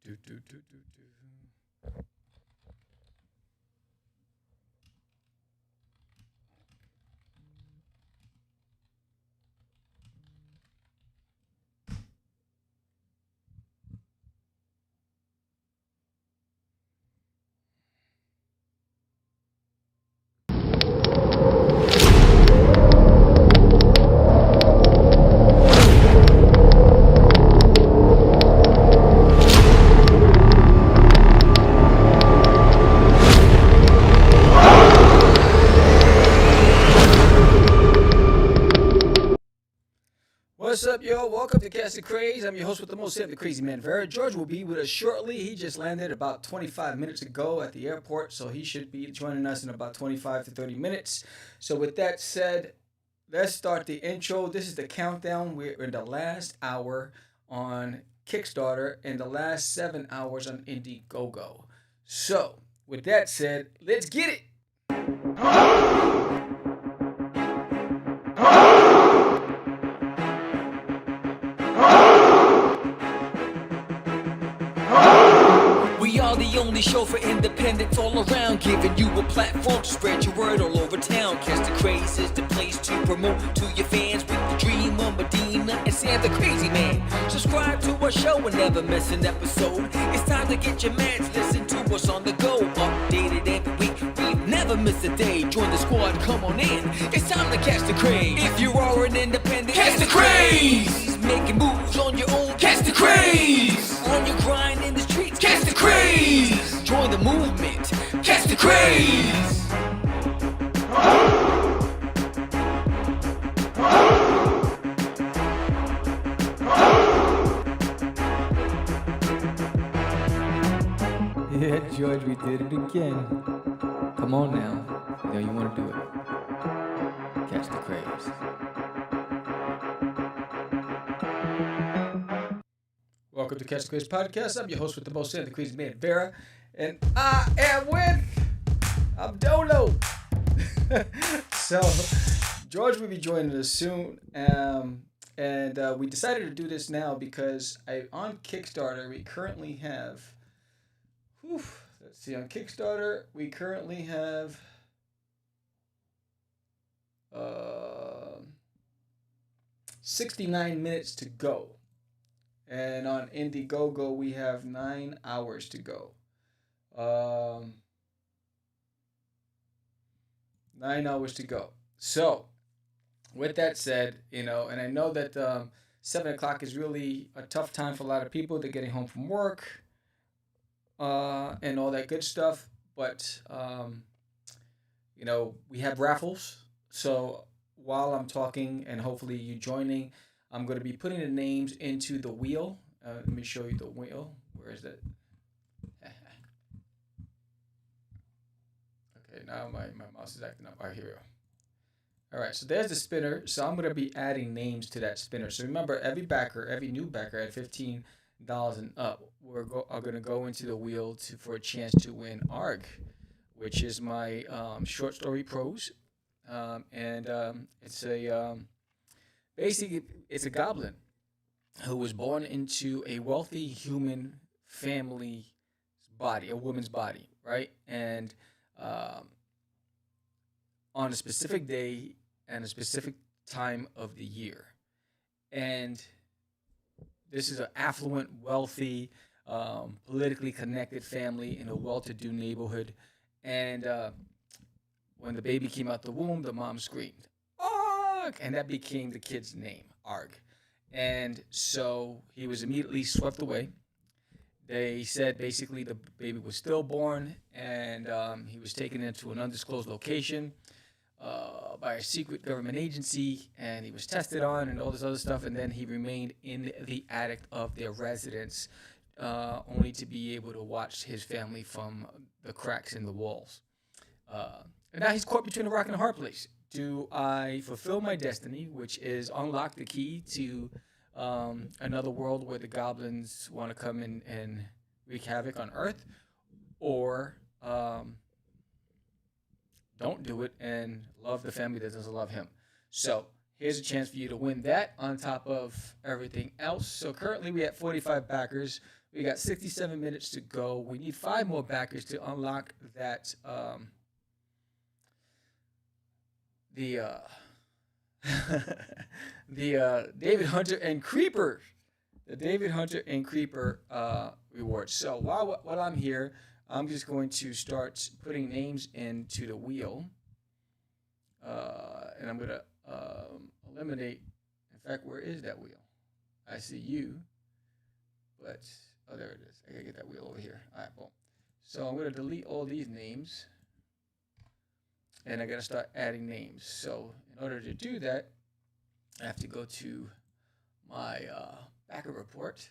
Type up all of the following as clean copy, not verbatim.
Do, do, do, do, do. What's up, yo? Welcome to Cast the Craze. I'm your host with the most, the crazy man, Vera. George will be with us shortly. He just landed about 25 minutes ago at the airport, so he should be joining us in about 25 to 30 minutes. So with that said, let's start the intro. This is the countdown. We're in the last hour on Kickstarter and the last 7 hours on Indiegogo. So with that said, let's get it. We are the only show for independents all around, giving you a platform to spread your word all over town. Cast the Craze is the place to promote to your fans with the dream of Medina and Sam the Crazy Man. Subscribe to our show and never miss an episode. It's time to get your mans, listen to us on the go. Updated every week, we never miss a day. Join the squad, come on in. It's time to catch the craze. If you are an independent, catch the craze. Making moves on your own, catch the craze. On your grind in the streets, catch the craze. Join the movement, catch the craze. Yeah, George, we did it again. Come on now. You know you want to do it. Catch the craze. Welcome to Catch the Craze Podcast. I'm your host with the most, the crazy man, Vera. And I am with Abdolo. So, George will be joining us soon. And we decided to do this now because on Kickstarter, we currently have... let's see, on Kickstarter, we currently have 69 minutes to go. And on Indiegogo, we have 9 hours to go. 9 hours to go. So, with that said, and I know that 7 o'clock is really a tough time for a lot of people. They're getting home from work. And all that good stuff, but we have raffles. So while I'm talking and hopefully you joining, I'm going to be putting the names into the wheel. Let me show you the wheel. Where is it? Okay, now my mouse is acting up. All right, here we go. All right, so there's the spinner. So I'm going to be adding names to that spinner. So remember, every new backer at $15 and up, are going to go into the wheel for a chance to win ARG, which is my short story prose, and it's it's a goblin who was born into a wealthy human family body, a woman's body, right? And on a specific day and a specific time of the year, and this is an affluent, wealthy, politically connected family in a well-to-do neighborhood. And when the baby came out the womb, the mom screamed, "Arg!" And that became the kid's name, Arg. And so he was immediately swept away. They said basically the baby was stillborn, and he was taken into an undisclosed location by a secret government agency, and he was tested on and all this other stuff, and then he remained in the attic of their residence, only to be able to watch his family from the cracks in the walls. And now he's caught between a rock and a hard place. Do I fulfill my destiny, which is unlock the key to another world where the goblins want to come in and wreak havoc on Earth, or don't do it and love the family that doesn't love him? So here's a chance for you to win that on top of everything else. So currently we have 45 backers. We got 67 minutes to go. We need 5 more backers to unlock that the David Hunter and Creeper, the David Hunter and Creeper reward. So while I'm here, I'm just going to start putting names into the wheel, and I'm gonna eliminate. In fact, where is that wheel? I see you, but oh, there it is. I gotta get that wheel over here. All right, boom. So I'm gonna delete all these names, and I gotta start adding names. So in order to do that, I have to go to my backer report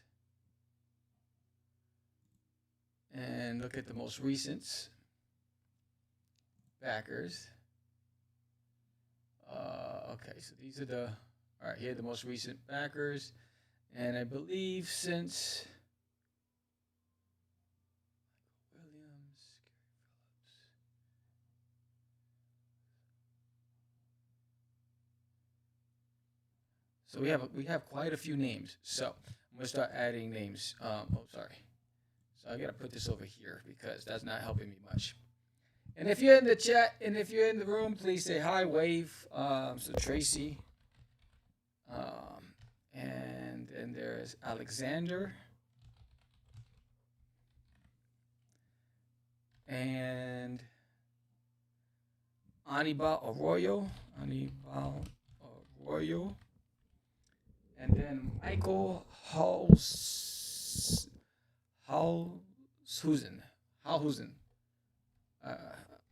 and look at the most recent backers. Okay, so these are the, all right, here are the most recent backers. And I believe since Williams, so we have quite a few names. So I'm gonna start adding names. Oh, sorry. So I gotta put this over here because that's not helping me much. And if you're in the chat and if you're in the room, please say hi, wave. So Tracy. And then there's Alexander. And Anibal Arroyo. And then Michael Halhusen.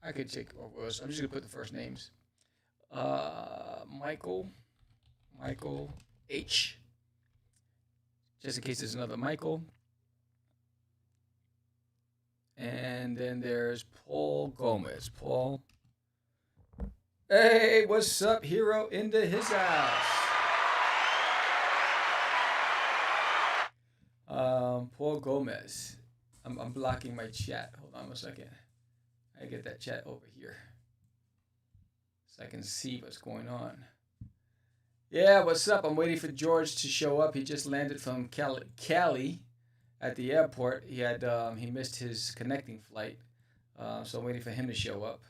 I could take over. I'm just gonna put the first names. Michael H. Just in case there's another Michael. And then there's Paul Gomez. Paul. Hey, what's up, hero into his house? Paul Gomez. I'm blocking my chat. Hold on a second. I get that chat over here so I can see what's going on. Yeah, what's up? I'm waiting for George to show up. He just landed from Cali at the airport. He missed his connecting flight, so I'm waiting for him to show up.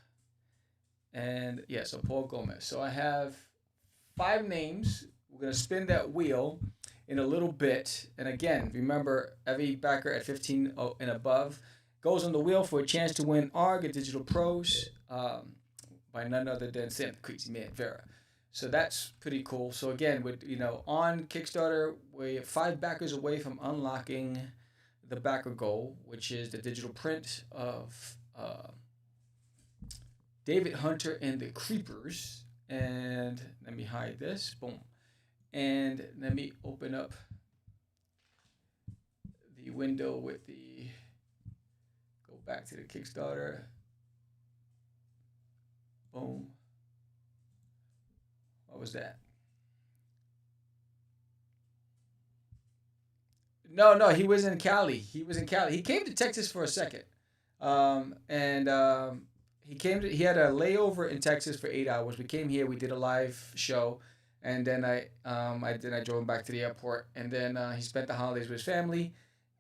And yeah, so Paul Gomez. So I have 5 names. We're gonna spin that wheel in a little bit. And again, remember, every backer at 15 and above goes on the wheel for a chance to win ARG at Digital Pros by none other than Sam the Crazy Man Vera. So that's pretty cool. So again, with on Kickstarter, we're 5 backers away from unlocking the backer goal, which is the digital print of David Hunter and the Creepers. And let me hide this. Boom. And let me open up the window with the, go back to the Kickstarter. Boom. What was that? No, he was in Cali. He came to Texas for a second. He had a layover in Texas for 8 hours. We came here, we did a live show, and then I drove him back to the airport, and then he spent the holidays with his family,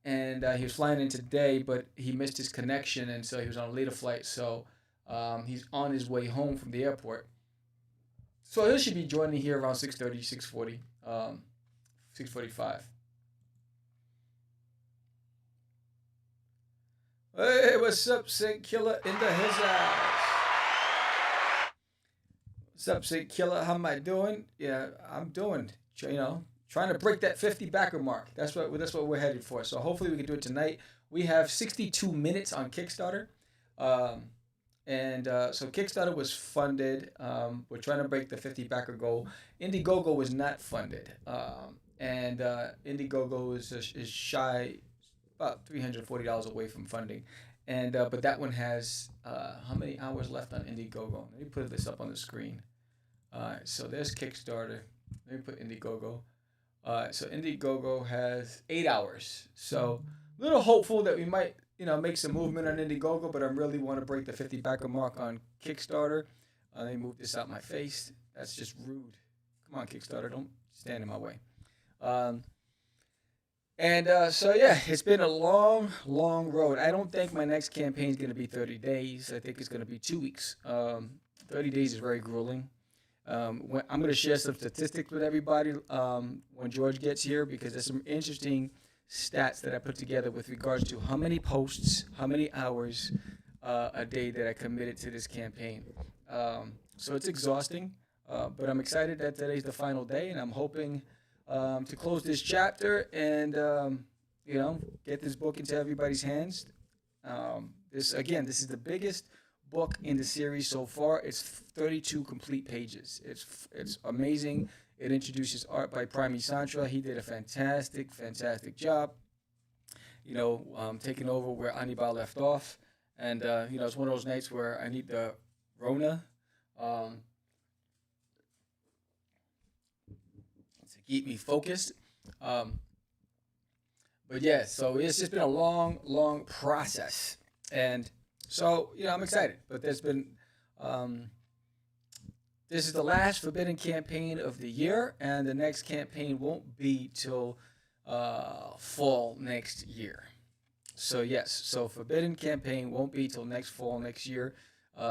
and he was flying in today, but he missed his connection, and so he was on a later flight, so he's on his way home from the airport. So he should be joining here around 6:30, 6:40, 6:45. Hey, what's up, St. Killer into his house? What's up, St. Killer? How am I doing? Yeah, I'm doing, trying to break that 50 backer mark. That's what we're headed for. So hopefully we can do it tonight. We have 62 minutes on Kickstarter. So Kickstarter was funded. We're trying to break the 50 backer goal. Indiegogo was not funded. Indiegogo is shy about $340 away from funding. But that one has how many hours left on Indiegogo? Let me put this up on the screen. So there's Kickstarter. Let me put Indiegogo. So Indiegogo has 8 hours. So a little hopeful that we might, make some movement on Indiegogo, but I really want to break the 50 backer mark on Kickstarter. Let me move this out my face. That's just rude. Come on, Kickstarter, don't stand in my way. And so yeah, it's been a long, long road. I don't think my next campaign is going to be 30 days. I think it's going to be 2 weeks. 30 days is very grueling. I'm going to share some statistics with everybody when George gets here, because there's some interesting stats that I put together with regards to how many posts, how many hours a day that I committed to this campaign. So it's exhausting, but I'm excited that today's the final day, and I'm hoping to close this chapter and get this book into everybody's hands. This is the biggest book in the series so far. It's 32 complete pages. It's amazing. It introduces art by Prime Santra. He did a fantastic job. Taking over where Anibal left off, and it's one of those nights where I need the Rona to keep me focused. But yeah, so it's just been a long process, and so I'm excited. But there's been this is the last Forbidden campaign of the year, and the next campaign won't be till fall next year. So yes, so Forbidden campaign won't be till next fall next year.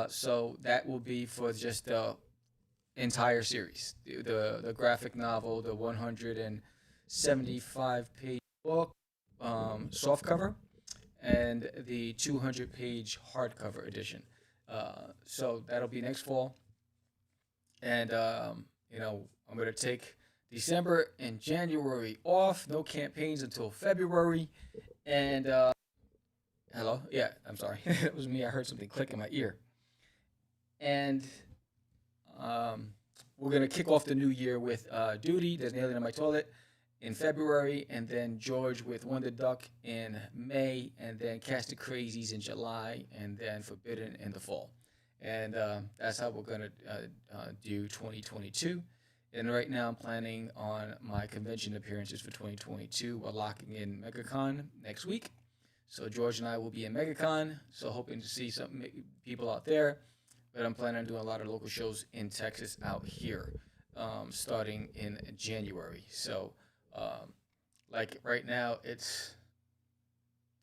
So that will be for just the entire series, the graphic novel, the 175-page book, softcover, and the 200-page hardcover edition. So that'll be next fall, and I'm gonna take December and January off. No campaigns until February, and hello, yeah, I'm sorry, it was me. I heard something click in my ear, and we're gonna kick off the new year with Duty, There's an Alien in My Toilet, in February, and then George with Wonder Duck in May, and then Cast the Crazies in July, and then Forbidden in the fall. And that's how we're gonna do 2022. And right now I'm planning on my convention appearances for 2022. We're locking in MegaCon next week. So George and I will be in MegaCon, so hoping to see some people out there. But I'm planning on doing a lot of local shows in Texas out here, starting in January. So, like right now, it's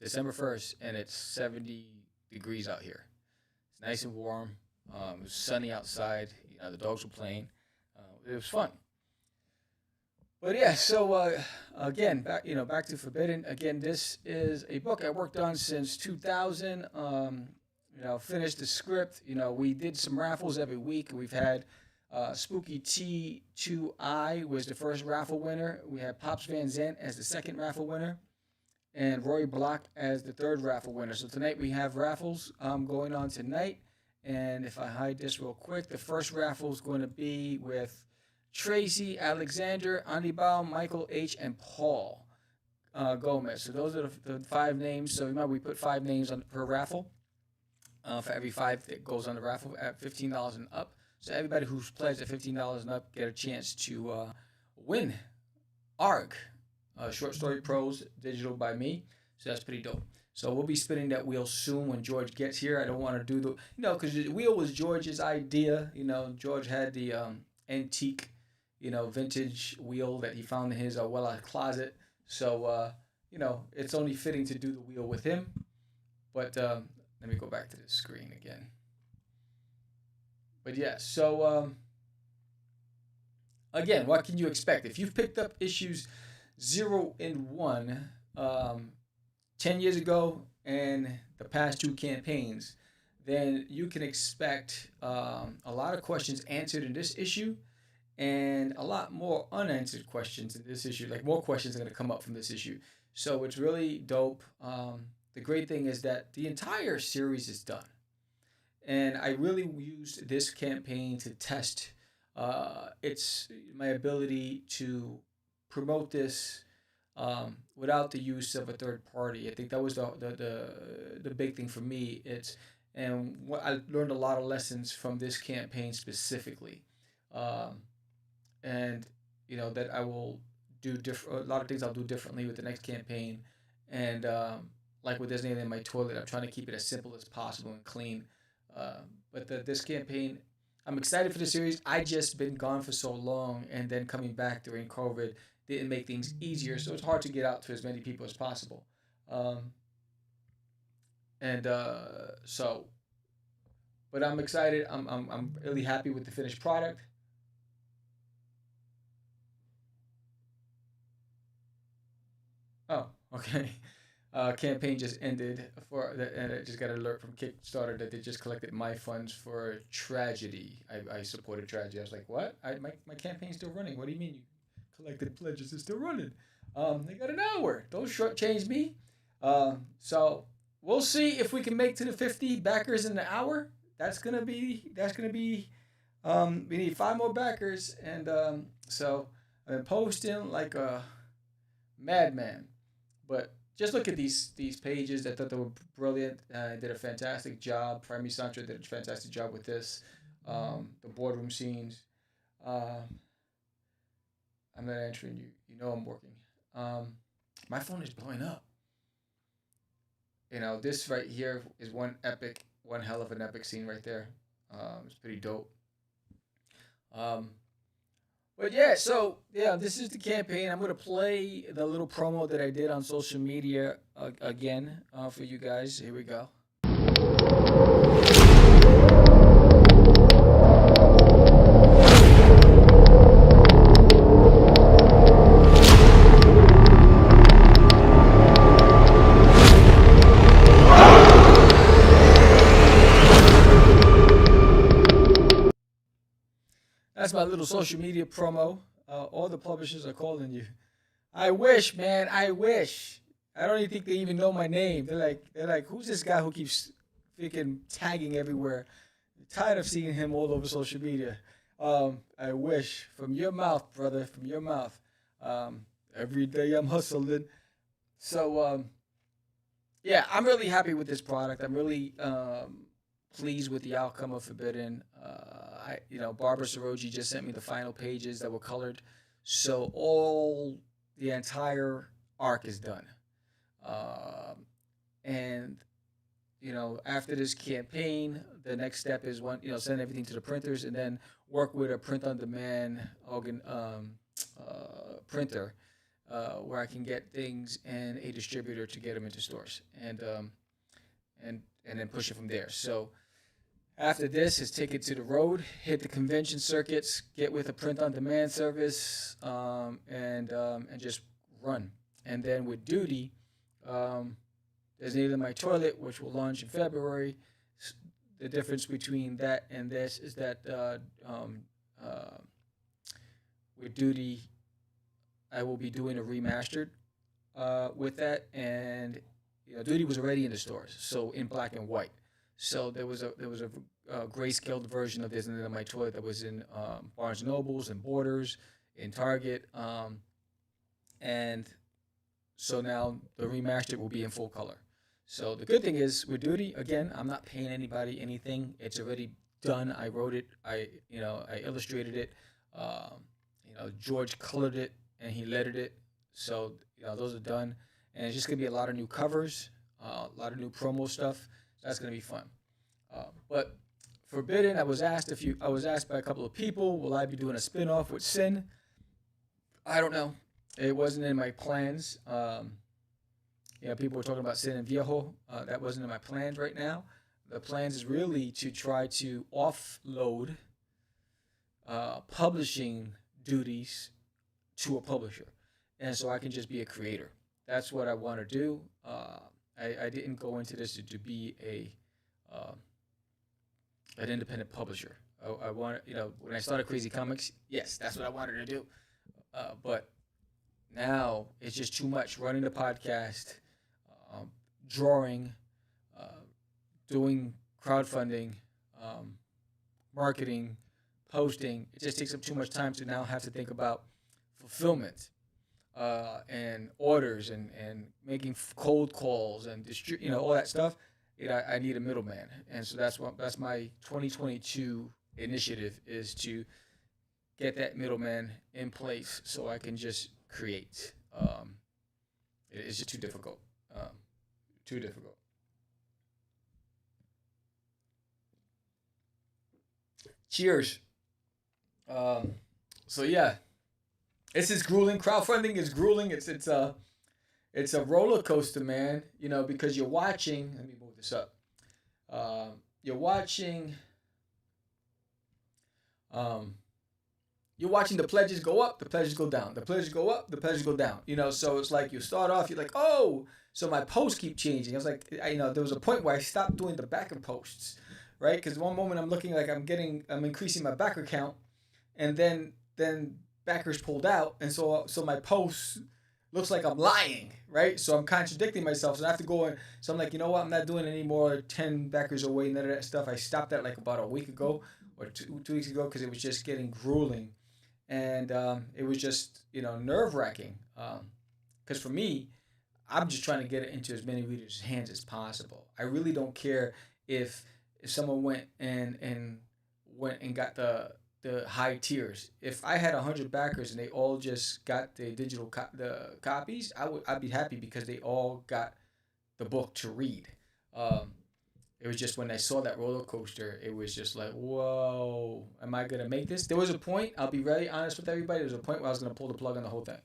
December 1st, and it's 70 degrees out here. It's nice and warm. It was sunny outside. The dogs were playing. It was fun. But yeah, so again, back to Forbidden. Again, this is a book I worked on since 2000. Finished the script. We did some raffles every week. We've had Spooky T2I was the first raffle winner. We had Pops Van Zandt as the second raffle winner, and Roy Block as the third raffle winner. So tonight we have raffles going on tonight. And if I hide this real quick, the first raffle is going to be with Tracy, Alexander, Anibal, Michael H., and Paul Gomez. So those are the 5 names. So remember, we put 5 names on per raffle. For every 5 that goes on the raffle at $15 and up. So everybody who's pledged at $15 and up get a chance to win ARG, short story prose, digital by me. So that's pretty dope. So we'll be spinning that wheel soon when George gets here. I don't want to do because the wheel was George's idea. George had the antique, vintage wheel that he found in his closet. So, it's only fitting to do the wheel with him. But let me go back to the screen again. But yeah, so again, what can you expect? If you've picked up issues 0 and 1 10 years ago and the past 2 campaigns, then you can expect a lot of questions answered in this issue and a lot more unanswered questions in this issue. Like, more questions are going to come up from this issue. So it's really dope. The great thing is that the entire series is done. And I really used this campaign to test my ability to promote this without the use of a third party. I think that was the big thing for me. I learned a lot of lessons from this campaign specifically, and that I will do a lot of things I'll do differently with the next campaign, and like with There's an Alien in My Toilet, I'm trying to keep it as simple as possible and clean. But this campaign, I'm excited for the series. I just been gone for so long, and then coming back during COVID, didn't make things easier. So it's hard to get out to as many people as possible. And so, but I'm excited. I'm really happy with the finished product. Oh, okay. Campaign just ended and I just got an alert from Kickstarter that they just collected my funds for tragedy. I supported tragedy. I was like, what? My campaign's still running. What do you mean you collected pledges? It's still running. They got an hour. Don't shortchange me. So we'll see if we can make to the 50 backers in the hour. That's gonna be. We need 5 more backers, and so I've been posting like a madman. But just look at these pages. I thought they were brilliant. Did a fantastic job. Prime Sancho did a fantastic job with this. The boardroom scenes. I'm not answering you. You know I'm working. My phone is blowing up. You know, this right here is one hell of an epic scene right there. It's pretty dope. But yeah, so yeah, this is the campaign. I'm gonna play the little promo that I did on social media again for you guys. Here we go. That's my little social media promo. All the publishers are calling you. I wish, man. I wish. I don't even think they even know my name. They're like, who's this guy who keeps freaking tagging everywhere? I'm tired of seeing him all over social media. I wish, from your mouth, brother, from your mouth. Every day I'm hustling. So yeah, I'm really happy with this product. I'm really pleased with the outcome of Forbidden. Barbara Soroji just sent me the final pages that were colored, so the entire arc is done. And after this campaign, the next step is send everything to the printers and then work with a print-on-demand printer where I can get things and a distributor to get them into stores and then push it from there. So. After this is take it to the road, hit the convention circuits, get with a print-on-demand service, and just run. And then with Duty, there's Needle in My Toilet, which will launch in February. The difference between that and this is that with Duty, I will be doing a remastered with that, and Duty was already in the stores, so in black and white. So there was a grayscale version of this in My Toilet that was in Barnes and Nobles and Borders, in Target, and so now the remastered will be in full color. So the good thing is with Duty, again, I'm not paying anybody anything. It's already done. I wrote it. I illustrated it. George colored it and he lettered it. So those are done, and it's just gonna be a lot of new covers, a lot of new promo stuff. That's gonna be fun. But Forbidden, I was asked by a couple of people, will I be doing a spin-off with Sin? I don't know. It wasn't in my plans. People were talking about Sin and Viejo. That wasn't in my plans right now. The plans is really to try to offload publishing duties to a publisher, and so I can just be a creator. That's what I want to do. I didn't go into this to be an independent publisher. I wanted, when I started Crazy Comics, yes, that's what I wanted to do. But now it's just too much running the podcast, drawing, doing crowdfunding, marketing, posting. It just takes up too much time to now have to think about fulfillment and orders and making cold calls and all that stuff. I need a middleman, and so that's my 2022 initiative, is to get that middleman in place so I can just create. It's just too difficult. Too difficult. Cheers. So yeah, This is grueling. Crowdfunding is grueling. It's a roller coaster, man. You know, because you're watching. Let me move this up. You're watching. You're watching the pledges go up, the pledges go down, the pledges go up, the pledges go down. You know, so it's like you start off, you're like, oh, so my posts keep changing. I was like, there was a point where I stopped doing the backer posts, right? Because one moment I'm looking like I'm increasing my backer count, and then backers pulled out, and so my posts looks like I'm lying, right? So I'm contradicting myself. So I have to go in. So I'm like, you know what? I'm not doing any more 10 backers away, none of that stuff. I stopped that like about a week ago or two weeks ago because it was just getting grueling. And it was just, nerve-wracking. Because for me, I'm just trying to get it into as many readers' hands as possible. I really don't care if someone went and got the high tiers. If I had 100 backers and they all just got the digital copies, I'd be happy because they all got the book to read. It was just when I saw that roller coaster, it was just like, whoa, am I going to make this? There was a point, I'll be really honest with everybody, there was a point where I was going to pull the plug on the whole thing.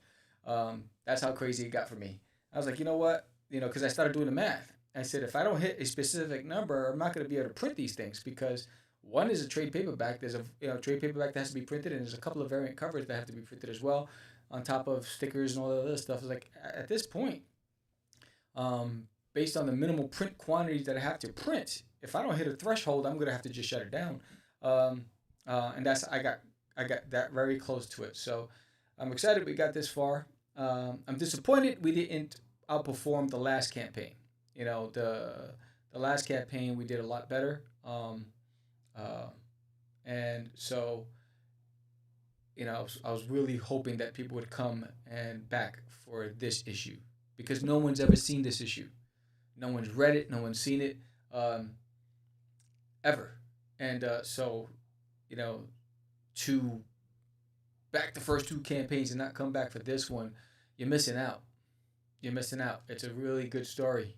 That's how crazy it got for me. I was like, you know what? Because I started doing the math. I said, if I don't hit a specific number, I'm not going to be able to print these things because one is a trade paperback. There's a trade paperback that has to be printed, and there's a couple of variant covers that have to be printed as well, on top of stickers and all that other stuff. It's like, at this point, based on the minimal print quantities that I have to print, if I don't hit a threshold, I'm gonna have to just shut it down. And that's I got that very close to it. So I'm excited we got this far. I'm disappointed we didn't outperform the last campaign. The last campaign we did a lot better. And so I was really hoping that people would come and back for this issue because no one's ever seen this issue. No one's read it. No one's seen it ever. And so, to back the first two campaigns and not come back for this one, you're missing out. You're missing out. It's a really good story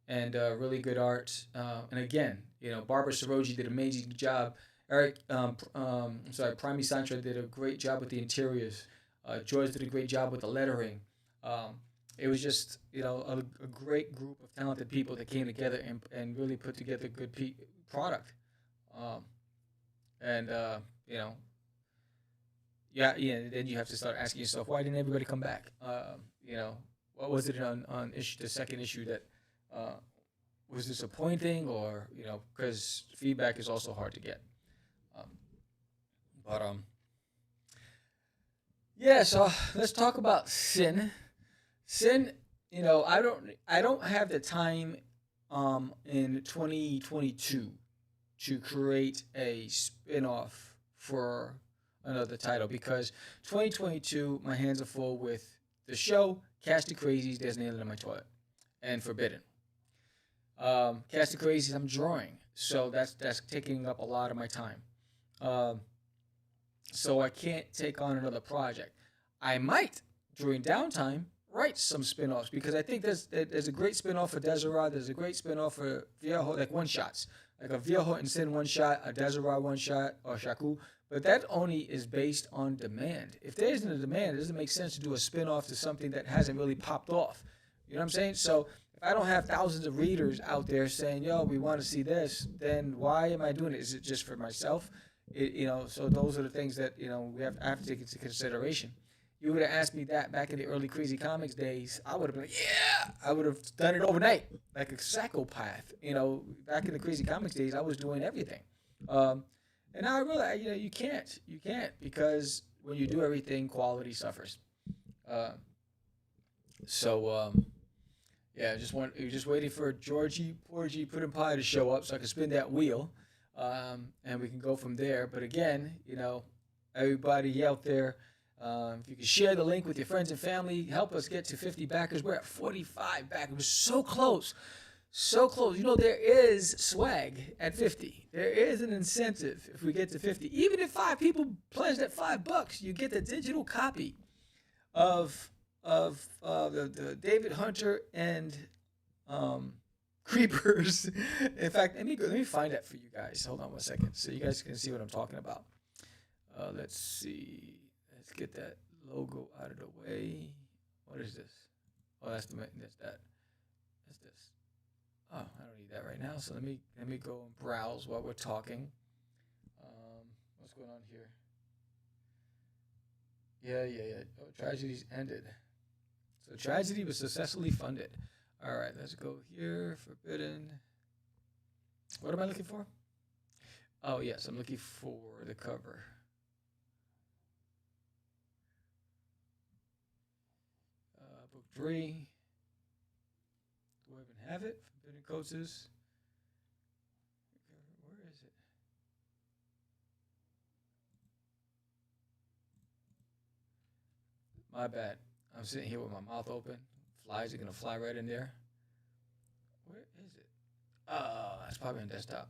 and really good art. And again, Barbara Soroji did an amazing job. Primi Santra did a great job with the interiors. Joyce did a great job with the lettering. It was just, a great group of talented people that came together and really put together a good product. Then you have to start asking yourself, why didn't everybody come back? What was it on the second issue that was disappointing, or because feedback is also hard to get. So let's talk about Sin. Sin, I don't have the time in 2022 to create a spin-off for another title because 2022 my hands are full with the show, Cast the Crazies, There's an Alien in My Toilet, and Forbidden. Cast the Crazies I'm drawing, so that's taking up a lot of my time. So I can't take on another project. I might, during downtime, write some spin-offs because I think there's a great spin-off for Deseret. There's a great spin-off for Viejo, like one-shots. Like a Viejo and Sin one-shot, a Deseret one-shot, or Shaku. But that only is based on demand. If there isn't a demand, it doesn't make sense to do a spin-off to something that hasn't really popped off. You know what I'm saying? So if I don't have thousands of readers out there saying, yo, we want to see this, then why am I doing it? Is it just for myself? So those are the things that, I have to take into consideration. You would have asked me that back in the early Crazy Comics days, I would have been like, yeah, I would have done it overnight, like a psychopath. Back in the Crazy Comics days, I was doing everything. And now I realize, you can't, because when you do everything, quality suffers. Just waiting for Porgy Puddin' Pie to show up so I can spin that wheel, and we can go from there. But again, everybody out there, if you can share the link with your friends and family, help us get to 50 backers. We're at 45 backers. We're so close. So close. There is swag at 50. There is an incentive if we get to 50. Even if 5 people pledge that $5, you get the digital copy of the David Hunter and Creepers. In fact, let me find that for you guys. Hold on one second so you guys can see what I'm talking about. Let's see. Let's get that logo out of the way. What is this? Oh, that's that. That's this. Oh, I don't need that right now. So let me go and browse while we're talking. What's going on here? Yeah. Oh, tragedies ended. So tragedy was successfully funded. All right, let's go here. Forbidden. What am I looking for? Oh, yes, I'm looking for the cover. Book 3. Do I even have it? Forbidden Coaches. Where is it? My bad. I'm sitting here with my mouth open. Flies are going to fly right in there. Where is it? It's probably on desktop.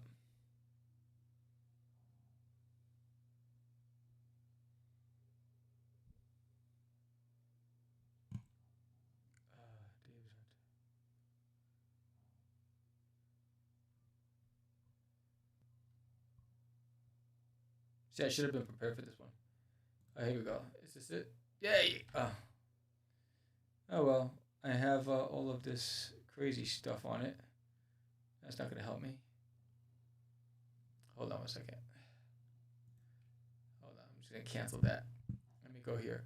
See, I should have been prepared for this one. Oh, here we go. Is this it? Yay! Oh well, I have all of this crazy stuff on it. That's not going to help me. Hold on one second. Hold on, I'm just going to cancel that. Let me go here.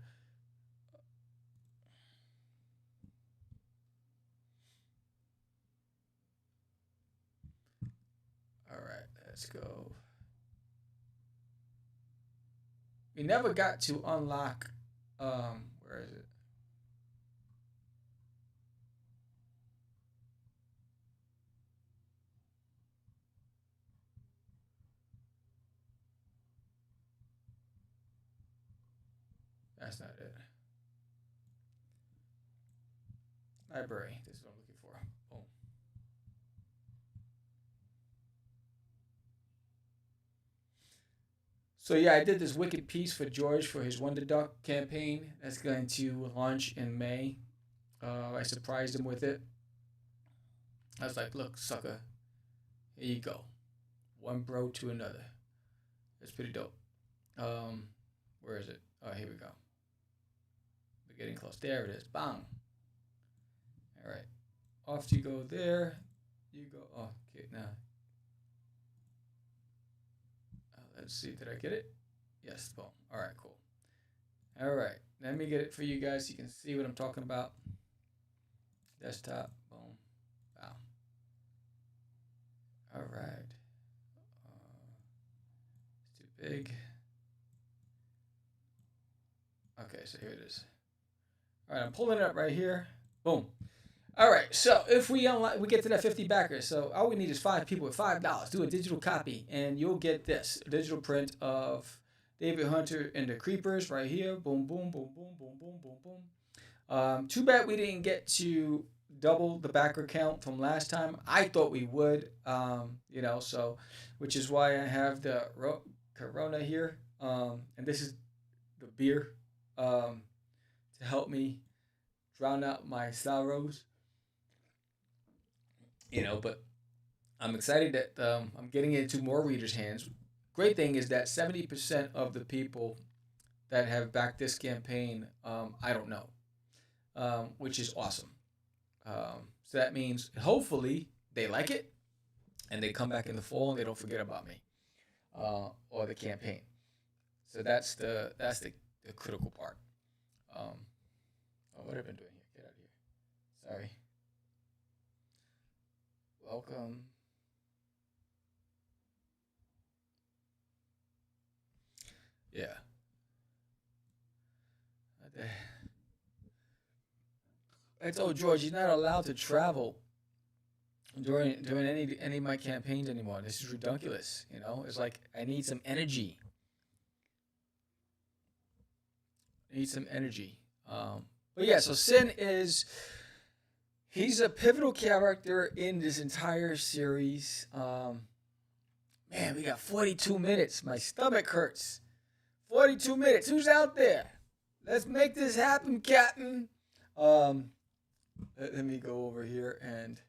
All right, let's go. We never got to unlock, where is it? That's not it. Library, this is what I'm looking for. Boom. So yeah, I did this wicked piece for George for his Wonder Duck campaign that's going to launch in May. I surprised him with it. I was like, look, sucker, here you go. One bro to another. That's pretty dope. Where is it? Oh, here we go. We're getting close. There it is. Bang. All right. Off you go there. You go. Oh, okay. Now. Let's see. Did I get it? Yes. Boom. All right. Cool. All right. Let me get it for you guys so you can see what I'm talking about. Desktop. Boom. Wow. All right. It's too big. Okay, so here it is. All right, I'm pulling it up right here. Boom. All right, so if we unlock, we get to that 50 backers. So all we need is 5 people with $5. Do a digital copy, and you'll get this a digital print of David Hunter and the Creepers right here. Boom, boom, boom, boom, boom, boom, boom, boom. Too bad we didn't get to double the backer count from last time. I thought we would, so which is why I have the Corona here, and this is the beer to help me drown out my sorrows. But I'm excited that I'm getting it into more readers' hands. Great thing is that 70% of the people that have backed this campaign, I don't know, which is awesome. So that means hopefully they like it and they come back in the fall and they don't forget about me or the campaign. So that's the critical part. What have I been doing here? Get out of here. Sorry. Welcome. Yeah. I told George he's not allowed to travel during any of my campaigns anymore. This is ridiculous. It's like I need some energy. But yeah, so Sin he's a pivotal character in this entire series. Man, we got 42 minutes. My stomach hurts. 42 minutes. Who's out there? Let's make this happen, Captain. Let me go over here and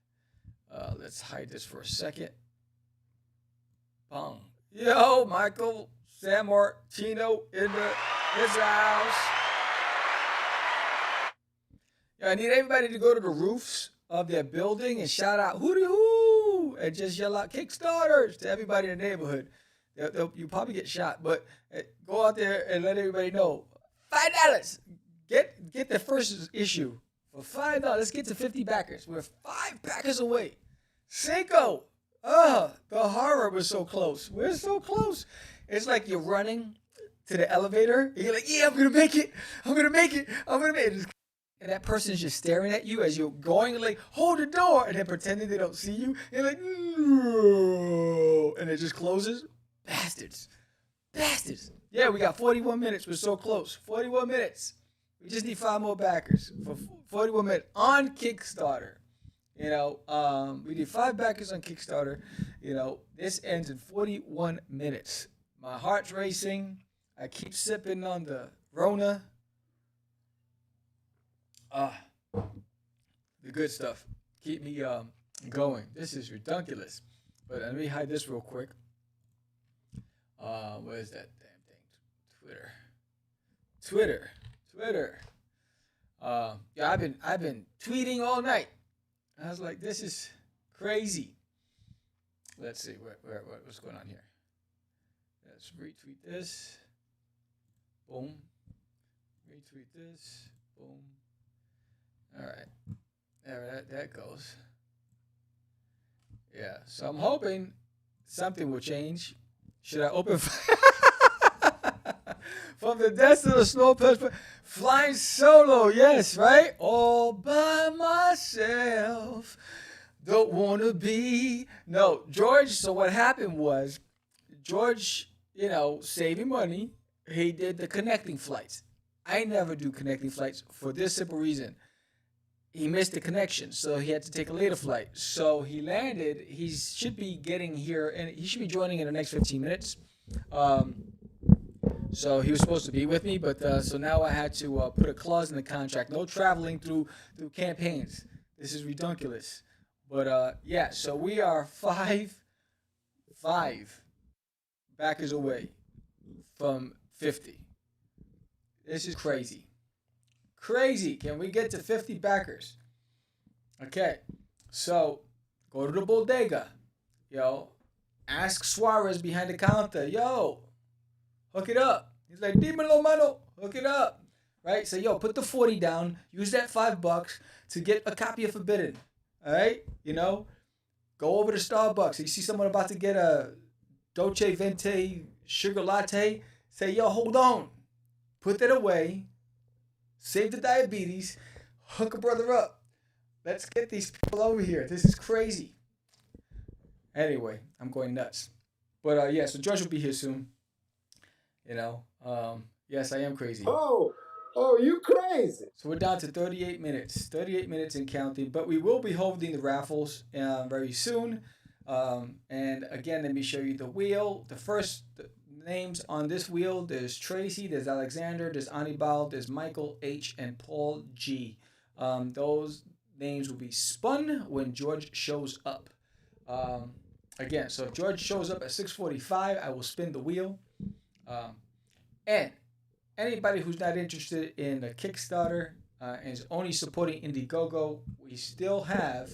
let's hide this for a second. Bong. Yo, Michael San Martino in his house. I need everybody to go to the roofs of their building and shout out hooty hoo and just yell out Kickstarters to everybody in the neighborhood. You probably get shot, but go out there and let everybody know. $5. Get the first issue for $5. Let's get to 50 backers. We're 5 backers away. Cinco. The horror was so close. We're so close. It's like you're running to the elevator. And you're like, yeah, I'm going to make it. I'm going to make it. I'm going to make it. And that person is just staring at you as you're going, like, hold the door. And then pretending they don't see you. And like, no. And it just closes. Bastards. Yeah, we got 41 minutes. We're so close. 41 minutes. We just need 5 more backers for 41 minutes on Kickstarter. You know, we need 5 backers on Kickstarter. You know, this ends in 41 minutes. My heart's racing. I keep sipping on the Rona. The good stuff. Keep me going. This is ridiculous. But let me hide this real quick. Where's that damn thing? Twitter. Yeah, I've been tweeting all night. I was like, this is crazy. Let's see what's going on here. Let's retweet this. Boom. Retweet this. Boom. All right. There that goes. Yeah. So I'm hoping something will change. Should I open from the depths of the snow patch, flying solo? Yes, right. All by myself. Don't wanna be no George. So what happened was George, you know, saving money. He did the connecting flights. I never do connecting flights for this simple reason. He missed the connection, so he had to take a later flight. So he landed. He should be getting here, and he should be joining in the next 15 minutes. So he was supposed to be with me, but so now I had to put a clause in the contract: no traveling through campaigns. This is ridiculous. But yeah, so we are five backers away from 50. This is crazy. Can we get to 50 backers? Okay, so go to the bodega. Yo, ask Suarez behind the counter. Yo, hook it up. He's like, dímelo, mano. Hook it up. Right? So, yo, put the 40 down. Use that $5 to get a copy of Forbidden. All right? You know, go over to Starbucks. You see someone about to get a Dolce Vente sugar latte. Say, yo, hold on. Put that away. Save the diabetes. Hook a brother up. Let's get these people over here. This is crazy. Anyway, I'm going nuts. But yeah, so George will be here soon. You know, yes, I am crazy. Oh, you crazy. So we're down to 38 minutes. 38 minutes and counting. But we will be holding the raffles very soon. And again, let me show you the wheel. The first names on this wheel, there's Tracy, there's Alexander, there's Anibal, there's Michael H, and Paul G. Those names will be spun when George shows up. Again, so if George shows up at 6:45, I will spin the wheel. And anybody who's not interested in the Kickstarter and is only supporting Indiegogo, we still have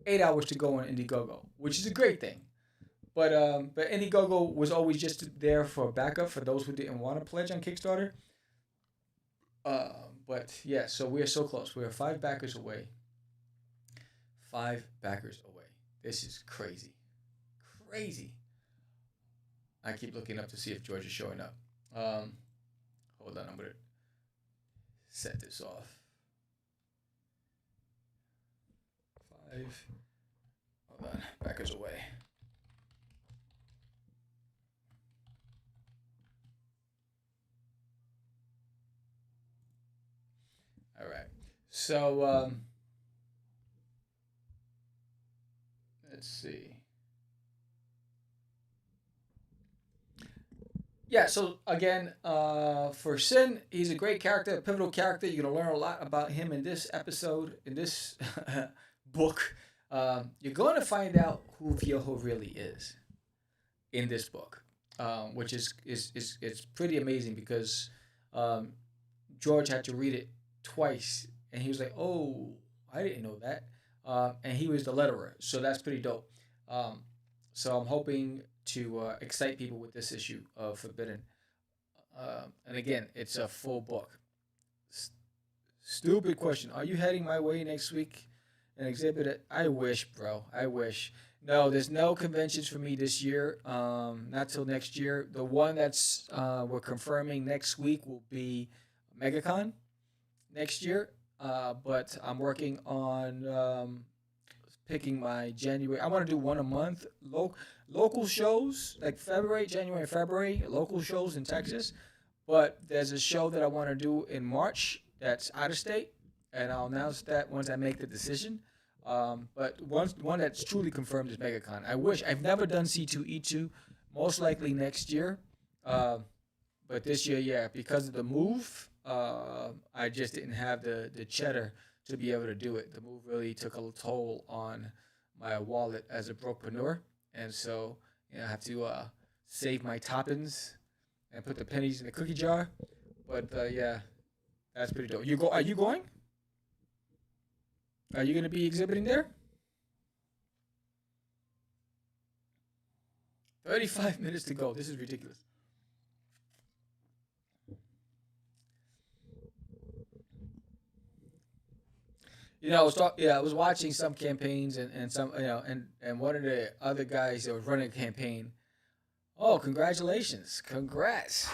8 hours to go on Indiegogo, which is a great thing. But Indiegogo was always just there for backup for those who didn't want to pledge on Kickstarter. But yeah, so we are so close. We are 5 backers away. 5 backers away. This is crazy. I keep looking up to see if George is showing up. Hold on, I'm going to set this off. 5. Hold on, backers away. All right. So let's see. Yeah, so again, for Sin, he's a great character, a pivotal character. You're going to learn a lot about him in this episode, in this book. You're going to find out who Viejo really is in this book, which is it's pretty amazing because George had to read it twice, and he was like, "Oh, I didn't know that." And he was the letterer, so that's pretty dope. Um, so I'm hoping to excite people with this issue of Forbidden. And again, it's a full book. S- Stupid question. Are you heading my way next week and exhibit it? I wish, bro. I wish. No, there's no conventions for me this year. Not till next year. The one that's we're confirming next week will be MegaCon next year. But I'm working on picking my January. I want to do one a month. Local shows like January, and February. Local shows in Texas. But there's a show that I want to do in March that's out of state, and I'll announce that once I make the decision. But one that's truly confirmed is MegaCon. I wish I've never done C2E2. Most likely next year. But this year, yeah, because of the move, I just didn't have the cheddar to be able to do it. The move really took a toll on my wallet as a brokepreneur, and so I have to save my toppings and put the pennies in the cookie jar. But yeah, that's pretty dope. Are you going? Are you going to be exhibiting there? 35 minutes to go. This is ridiculous. I was watching some campaigns and some, and one of the other guys that was running a campaign. Oh, congratulations. Congrats.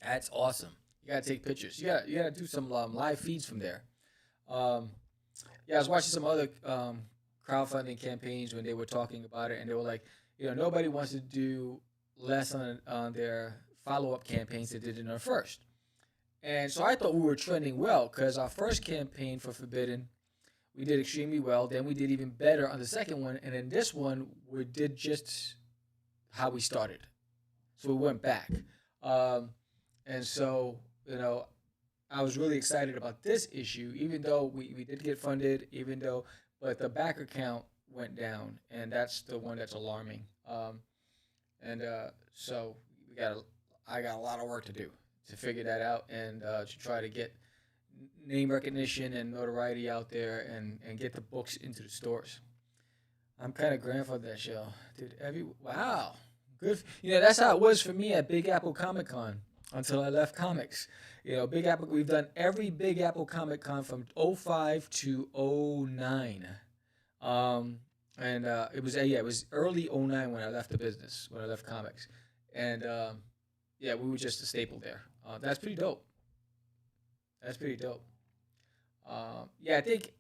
That's awesome. You got to take pictures. You got to do some live feeds from there. Yeah, I was watching some other crowdfunding campaigns when they were talking about it, and they were like, nobody wants to do less on their follow-up campaigns they did in their first. And so I thought we were trending well because our first campaign for Forbidden, we did extremely well. Then we did even better on the second one. And then this one, we did just how we started. So we went back. And so, I was really excited about this issue, even though we did get funded, but the backer count went down. And that's the one that's alarming. So I got a lot of work to do to figure that out and to try to get name recognition and notoriety out there and get the books into the stores. I'm kind of grandfathered that show. Dude, wow. Good. That's how it was for me at Big Apple Comic Con until I left comics. Big Apple, we've done every Big Apple Comic Con from 05 to 09. It was early 09 when I left the business, when I left comics. And we were just a staple there. That's pretty dope. I think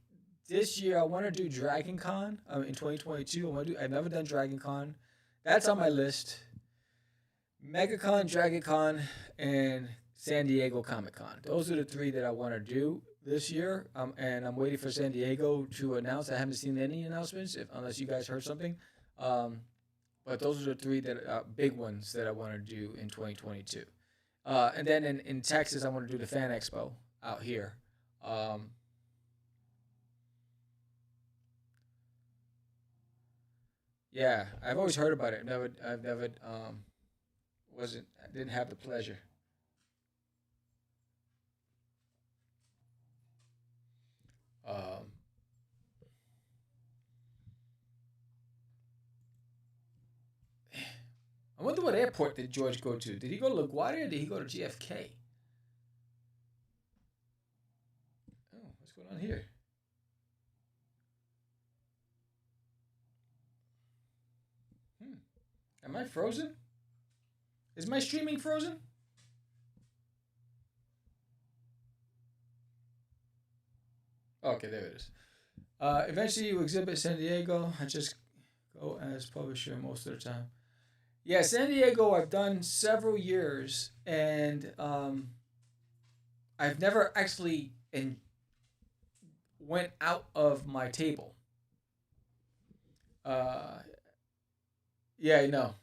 this year I want to do Dragon Con in 2022. I've never done Dragon Con. That's on my list. MegaCon, Dragon Con, and San Diego Comic Con. Those are the three that I want to do this year. And I'm waiting for San Diego to announce. I haven't seen any announcements, unless you guys heard something. But those are the three that are big ones that I want to do in 2022. And then in Texas, I want to do the Fan Expo out here. Yeah, I've always heard about it. I didn't have the pleasure. Um, I wonder what airport did George go to? Did he go to LaGuardia or did he go to JFK? Oh, what's going on here? Am I frozen? Is my streaming frozen? Okay, there it is. Eventually, you exhibit San Diego. I just go as publisher most of the time. Yeah, San Diego, I've done several years, and I've never actually went out of my table. Uh, yeah, I know.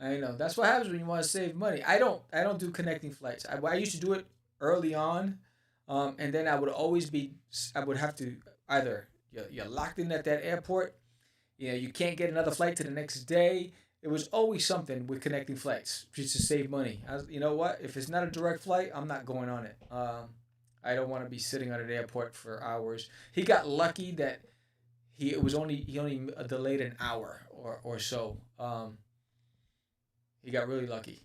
That's what happens when you want to save money. I don't do connecting flights. I used to do it early on, and then I would have to either you're locked in at that airport, you can't get another flight to the next day. it was always something with connecting flights just to save money. You know what? If it's not a direct flight, I'm not going on it. I don't want to be sitting at an airport for hours. He got lucky that he only delayed an hour or so. He got really lucky.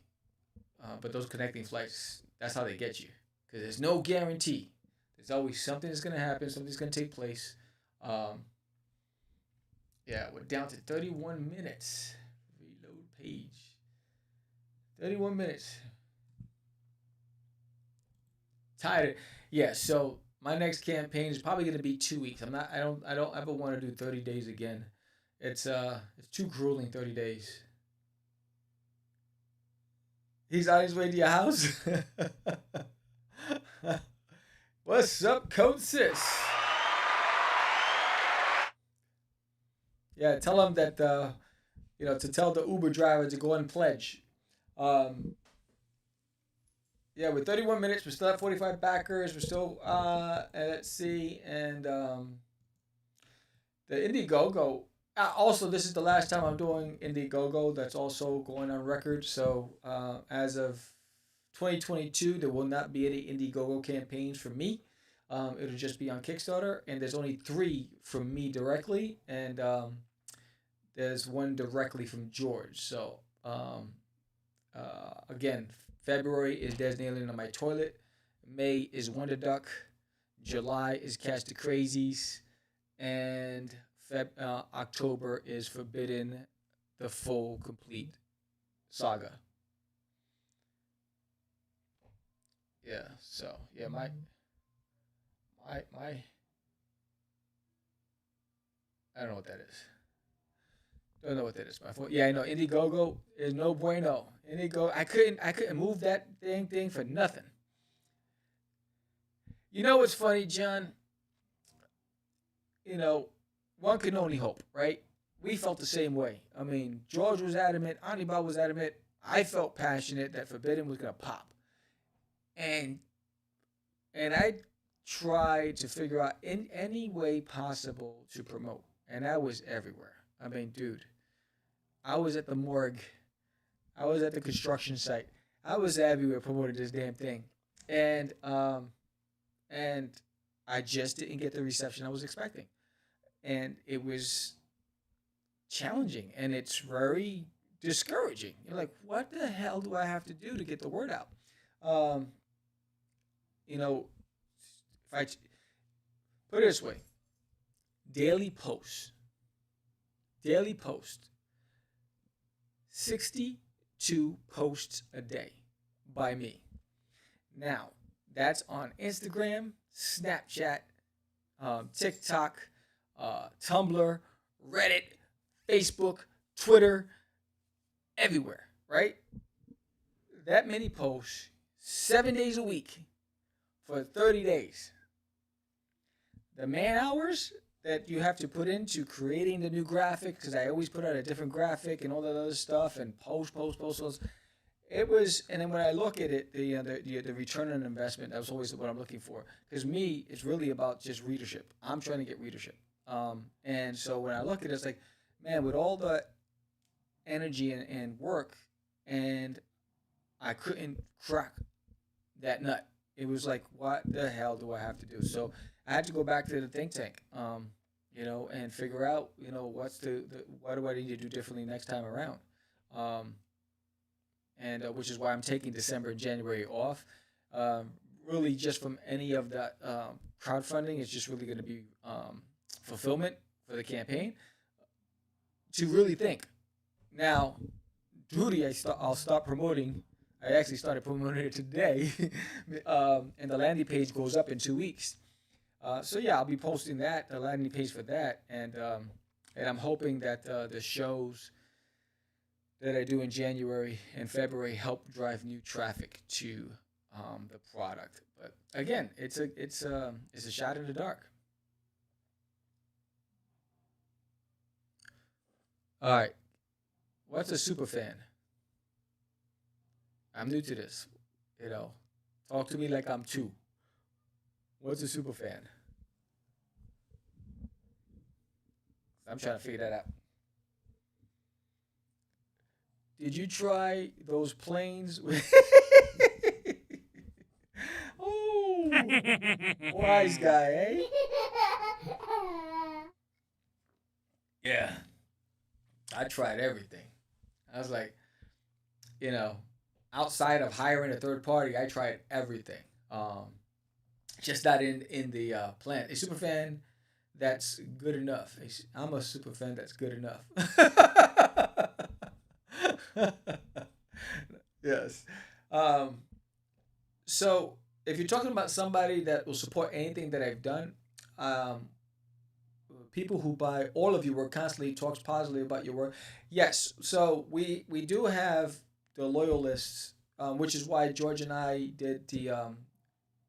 But those connecting flights, that's how they get you, because there's no guarantee. There's always something that's gonna happen. Something's gonna take place. Yeah, we're down to 31 minutes. Reload page. 31 minutes. Tired. Yeah. So my next campaign is probably gonna be 2 weeks. I don't ever want to do 30 days again. It's too grueling. 30 days. He's on his way to your house. What's up, Code Sis? Yeah, tell him that to tell the Uber driver to go and pledge. Yeah, we're 31 minutes. We're still at 45 backers. We're still let's see, and the Indiegogo. Also, this is the last time I'm doing Indiegogo. That's also going on record. So as of 2022, there will not be any Indiegogo campaigns for me. It'll just be on Kickstarter, and there's only 3 from me directly, and there's 1 directly from George. So again, February is There's an Alien on My Toilet. May is Wonder Duck. July is Catch the Crazies, and October is Forbidden, the full complete saga. Yeah, so yeah, my I don't know what that is. Don't know what that is. My phone. Yeah, I know. Indiegogo is no bueno. Indiegogo, I couldn't move that thing for nothing. You know what's funny, John? One can only hope, right? We felt the same way. I mean, George was adamant, Anibal was adamant. I felt passionate that Forbidden was gonna pop, and I tried to figure out in any way possible to promote, and I was everywhere. I mean, dude, I was at the morgue, I was at the construction site, I was everywhere promoting this damn thing, and I just didn't get the reception I was expecting. And it was challenging, and it's very discouraging. You're like, what the hell do I have to do to get the word out? If I put it this way, daily post, 62 posts a day by me. Now, that's on Instagram, Snapchat, TikTok, Tumblr, Reddit, Facebook, Twitter, everywhere, right? That many posts, 7 days a week for 30 days. The man hours that you have to put into creating the new graphic, because I always put out a different graphic and all that other stuff, and post. It was, and then when I look at it, the return on investment, that was always what I'm looking for. Because me, it's really about just readership. I'm trying to get readership. And so when I look at it, it's like, man, with all the energy and work, and I couldn't crack that nut. It was like, what the hell do I have to do? So I had to go back to the think tank, and figure out, what's what do I need to do differently next time around? Which is why I'm taking December and January off. Really, just from any of that crowdfunding, it's just really going to be fulfillment for the campaign to really think. Now, Duty, I'll start promoting. I actually started promoting it today, and the landing page goes up in 2 weeks. So yeah, I'll be posting the landing page for that, and I'm hoping that the shows that I do in January and February help drive new traffic to the product. But again, it's a shot in the dark. All right, what's a super fan? I'm new to this, Talk to me like I'm 2. What's a super fan? I'm trying to figure that out. Did you try those planes? Oh, wise guy, eh? Yeah, I tried everything. I was like, you know, outside of hiring a third party, I tried everything. Just not in the plant. A super fan that's good enough. I'm a super fan that's good enough. Yes. Um, so if you're talking about somebody that will support anything that I've done, um, people who buy all of your work constantly talks positively about your work. Yes. So we do have the loyalists, which is why George and I did the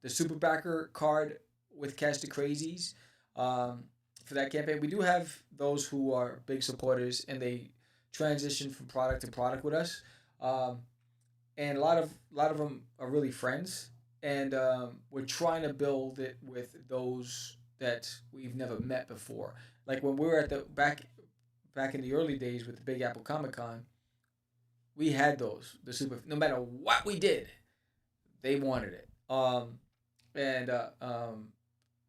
super backer card with Catch the Crazies for that campaign. We do have those who are big supporters and they transition from product to product with us. Um, and a lot of them are really friends, and we're trying to build it with those that we've never met before. Like when we were at the back in the early days with the Big Apple Comic Con, we had those the super. No matter what we did, they wanted it. And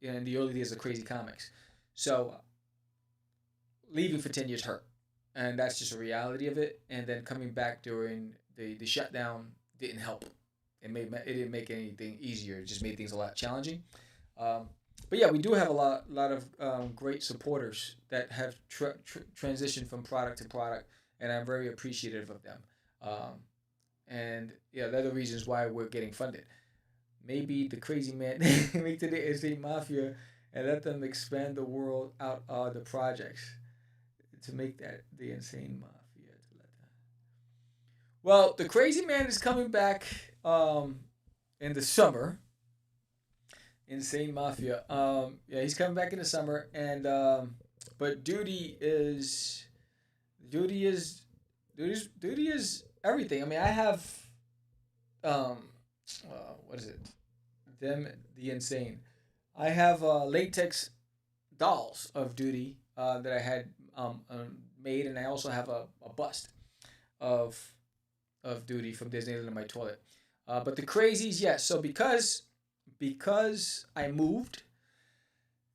in the early days of Crazy Comics, so leaving for 10 years hurt, and that's just a reality of it. And then coming back during the shutdown didn't help. It didn't make anything easier. It just made things a lot challenging. But yeah, we do have a lot of great supporters that have transitioned from product to product, and I'm very appreciative of them. And yeah, they're the reasons why we're getting funded. Maybe the crazy man make to the Insane Mafia and let them expand the world out of the projects to make that the Insane Mafia. Well, the crazy man is coming back in the summer. Insane Mafia. Yeah, he's coming back in the summer, and but duty is everything. I mean, I have what is it? Them the Insane. I have latex dolls of Duty that I had made, and I also have a bust of Duty from Disneyland in my toilet. But the crazies, yes. So because I moved,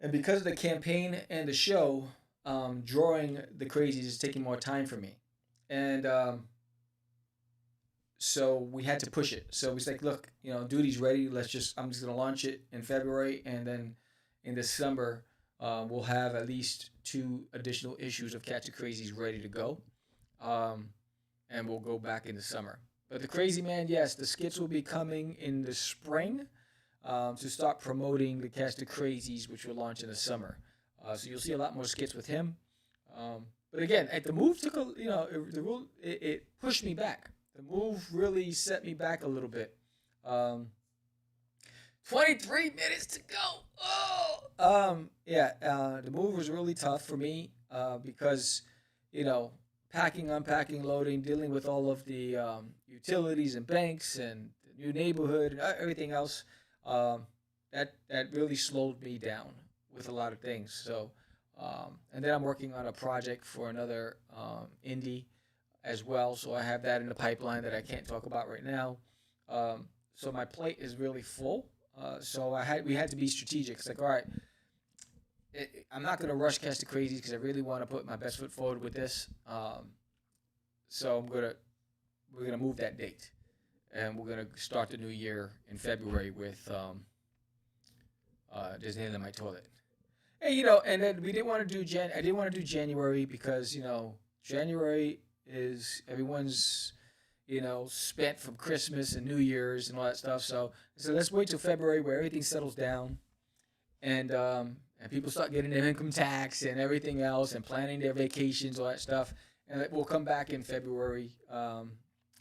and because of the campaign and the show, drawing the crazies is taking more time for me, and so we had to push it. So we like, look, Duty's ready. I'm just gonna launch it in February, and then in December, we'll have at least 2 additional issues of Catch the Crazies ready to go, and we'll go back in the summer. But the Crazy Man, yes, the skits will be coming in the spring to start promoting the Catch the Crazies, which will launch in the summer. So you'll see a lot more skits with him. But again, the move took it pushed me back. The move really set me back a little bit. 23 minutes to go. Oh, the move was really tough for me because, packing, unpacking, loading, dealing with all of the utilities and banks and the new neighborhood and everything else. That really slowed me down with a lot of things. So, and then I'm working on a project for another indie as well. So I have that in the pipeline that I can't talk about right now. So my plate is really full. So we had to be strategic. It's like, all right, I'm not going to rush Catch the Crazies because I really want to put my best foot forward with this. So we're gonna move that date, and we're gonna start the new year in February with Disneyland in my toilet. And and then we didn't want to do I didn't want to do January because January is everyone's spent from Christmas and New Year's and all that stuff. So let's wait till February where everything settles down, and people start getting their income tax and everything else and planning their vacations, all that stuff. And we'll come back in February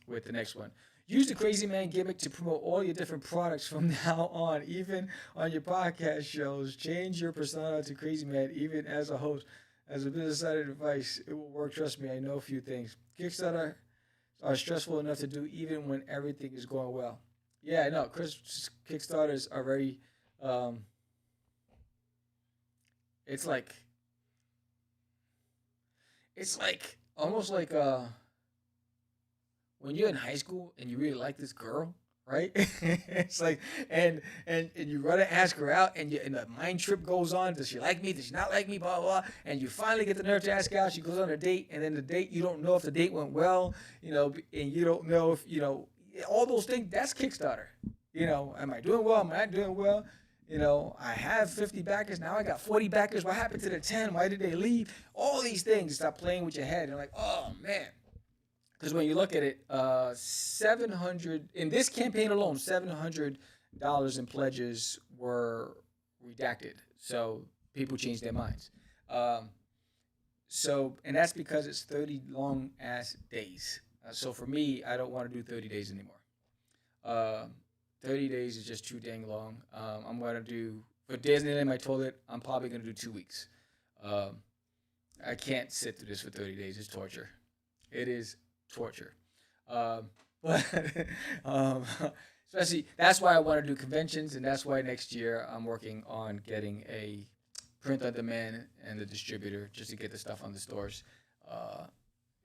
with the next one. Use the Crazy Man gimmick to promote all your different products from now on, even on your podcast shows. Change your persona to Crazy Man, even as a host. As a business-sided advice, it will work. Trust me, I know a few things. Kickstarter are stressful enough to do even when everything is going well. Yeah, I know. Kickstarters are very... It's like almost like when you're in high school and you really like this girl, right? It's like, and you run to ask her out, and the mind trip goes on. Does she like me? Does she not like me? Blah, blah, blah. And you finally get the nerve to ask her out. She goes on a date, and then the date, you don't know if the date went well, and you don't know if, all those things. That's Kickstarter. Am I doing well? Am I not doing well? I have 50 backers. Now I got 40 backers. What happened to the 10? Why did they leave? All these things start playing with your head. And like, oh, man. Because when you look at it, 700 in this campaign alone, $700 in pledges were redacted. So people changed their minds. And that's because it's 30 long ass days. So for me, I don't want to do 30 days anymore. 30 days is just too dang long. I'm going to do, for Disneyland, I told it, I'm probably going to do 2 weeks. I can't sit through this for 30 days. It's torture. It is torture. But especially, that's why I want to do conventions, and that's why next year I'm working on getting a print on demand and the distributor just to get the stuff on the stores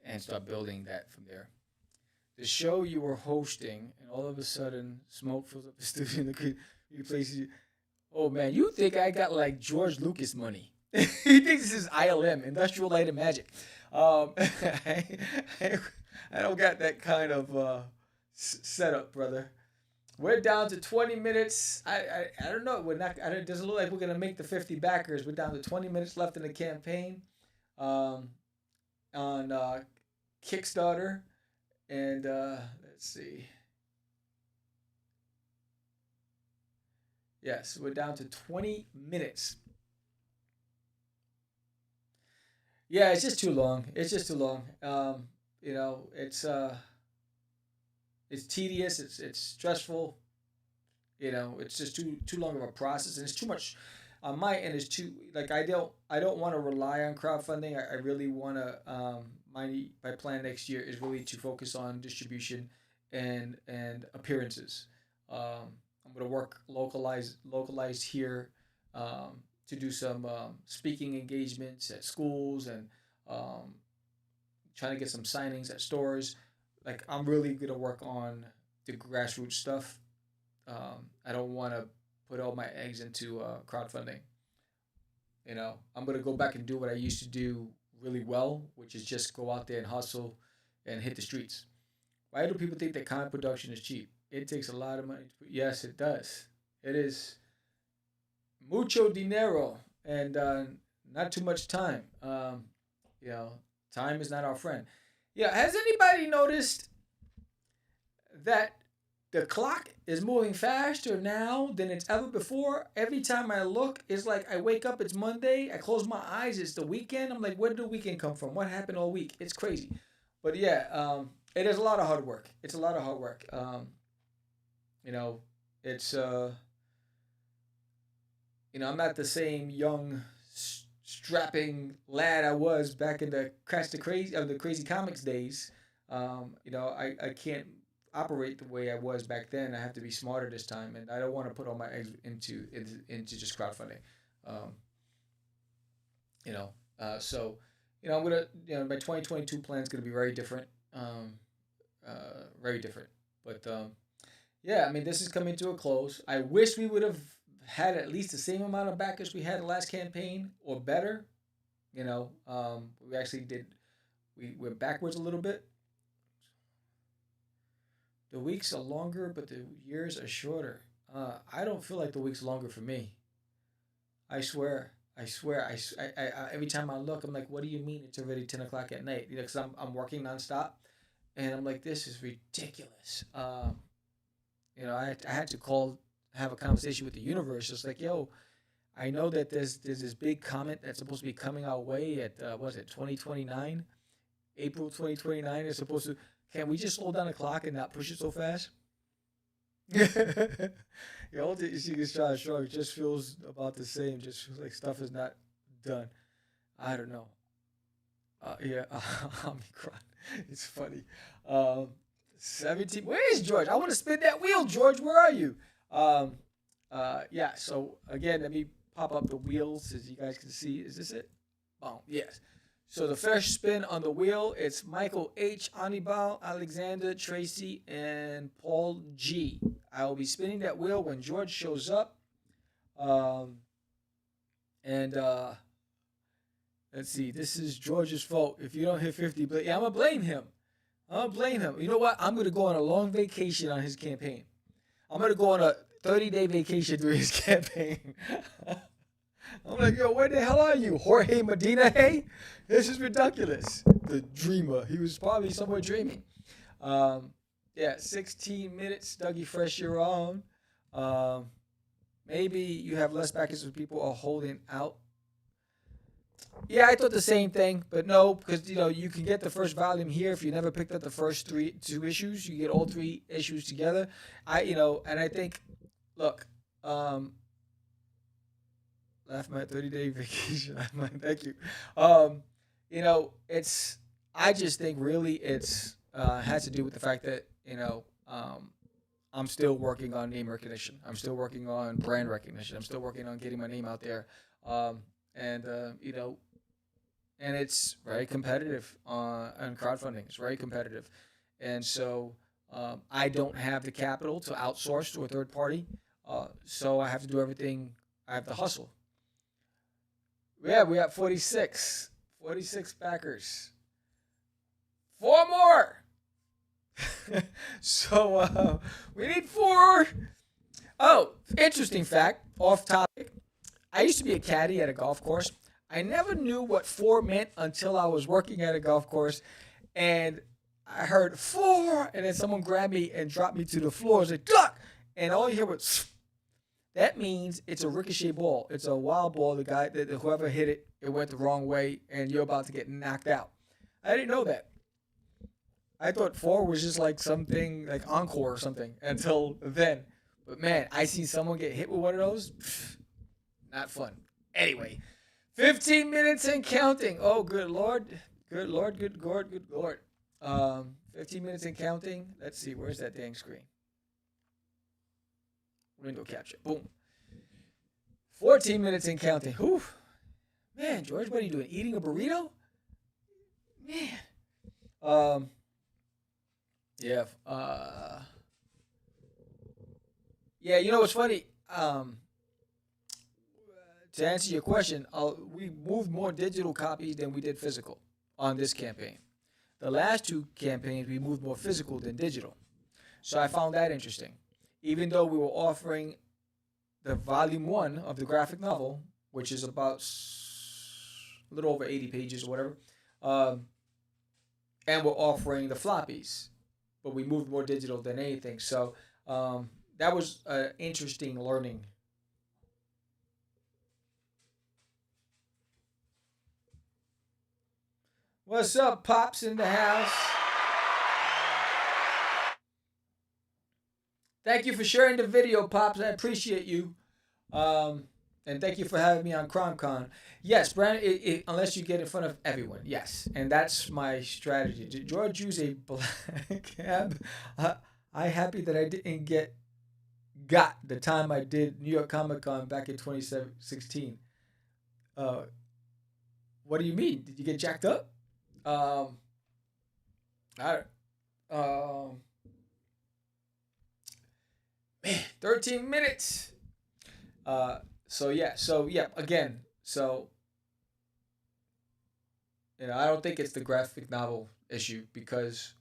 and start building that from there. The show you were hosting, and all of a sudden, smoke fills up the studio and the replaces you. Oh man, you think I got like George Lucas money? He thinks this is ILM, Industrial Light and Magic. I don't got that kind of setup, brother. We're down to 20 minutes. I don't know. We're not. It doesn't look like we're gonna make the 50 backers. We're down to 20 minutes left in the campaign on Kickstarter. And let's see. Yes, we're down to 20 minutes. Yeah, it's just too long. It's it's tedious. It's stressful. It's just too long of a process, and it's too much. On my end, it's too like I don't want to rely on crowdfunding. I really want to. My plan next year is really to focus on distribution and appearances. I'm going to work localized here to do some speaking engagements at schools and trying to get some signings at stores. Like, I'm really going to work on the grassroots stuff. I don't want to put all my eggs into crowdfunding. I'm going to go back and do what I used to do really well, which is just go out there and hustle and hit the streets. Why do people think that comic production is cheap? It takes a lot of money. Yes, it does. It is mucho dinero and not too much time. Time is not our friend. Yeah, has anybody noticed that the clock is moving faster now than it's ever before? Every time I look, it's like I wake up, it's Monday, I close my eyes, it's the weekend. I'm like, where did the weekend come from? What happened all week? It's crazy. But yeah, it is a lot of hard work. It's a lot of hard work. It's I'm not the same young strapping lad I was back in the crazy comics days. I can't operate the way I was back then. I have to be smarter this time, and I don't want to put all my eggs into just crowdfunding. So I'm gonna my 2022 plan is gonna be very different, very different. But yeah, I mean, this is coming to a close. I wish we would have had at least the same amount of backers we had the last campaign or better. We actually did. We went backwards a little bit. The weeks are longer, but the years are shorter. I don't feel like the week's longer for me. I swear. I every time I look, I'm like, what do you mean it's already 10 o'clock at night? Because I'm working nonstop, and I'm like, this is ridiculous. I had to have a conversation with the universe. It's like, yo, I know that there's this big comet that's supposed to be coming our way at 2029, April 2029. It's supposed to. Can we just slow down the clock and not push it so fast? All the Ishika's trying to shrug just feels about the same. Just feels like stuff is not done. I don't know. Yeah, I'll be crying. It's funny. 17. Where is George? I want to spin that wheel, George. Where are you? Yeah. So again, let me pop up the wheels as you guys can see. Is this it? Oh, yes. So the first spin on the wheel, it's Michael H, Anibal, Alexander, Tracy, and Paul G. I will be spinning that wheel when George shows up. And let's see, this is George's fault. If you don't hit 50, but yeah, I'm gonna blame him. You know what? I'm gonna go on a long vacation on his campaign. I'm gonna go on a 30-day vacation through his campaign. I'm like, yo, where the hell are you, Jorge Medina? Hey, this is ridiculous. The dreamer. He was probably somewhere dreaming. Yeah, 16 minutes. Dougie Fresh, you're on. Maybe you have less packets if people are holding out. Yeah, I thought the same thing, but no, because you can get the first volume here if you never picked up the first two issues. You get all 3 issues together. And I think, look, laugh my 30-day vacation. Thank you. I just think really it's has to do with the fact that I'm still working on name recognition. I'm still working on brand recognition. I'm still working on getting my name out there. And it's very competitive on crowdfunding. It's very competitive. And so I don't have the capital to outsource to a third party. So I have to do everything. I have to hustle. Yeah, we got 46 backers. 4 more. So we need 4. Oh, interesting fact, off topic. I used to be a caddy at a golf course. I never knew what 4 meant until I was working at a golf course, and I heard 4, and then someone grabbed me and dropped me to the floor and said, duck! And all you hear was, that means it's a ricochet ball. It's a wild ball. The guy, whoever hit it, it went the wrong way, and you're about to get knocked out. I didn't know that. I thought 4 was just like something like encore or something until then. But man, I see someone get hit with one of those. Not fun. Anyway, 15 minutes and counting. Oh, good Lord. Good Lord, good Lord, good Lord. 15 minutes and counting. Let's see, where's that dang screen? Window capture. Boom. 14 minutes and counting. Whew. Man, George, what are you doing? Eating a burrito? Man. Yeah. Yeah, you know what's funny? To answer your question, we moved more digital copies than we did physical on this campaign. The last 2 campaigns, we moved more physical than digital. So I found that interesting. Even though we were offering the volume 1 of the graphic novel, which is about a little over 80 pages or whatever, and we're offering the floppies, but we moved more digital than anything. So that was an interesting learning. What's up, Pops in the house? Thank you for sharing the video, Pops. I appreciate you. And thank you for having me on CromCon. Yes, Brandon, unless you get in front of everyone. Yes, and that's my strategy. Did George use a black cab? I happy that I didn't got the time I did New York Comic Con back in 2016. What do you mean? Did you get jacked up? Man, 13 minutes. So yeah, again, so I don't think it's the graphic novel issue, because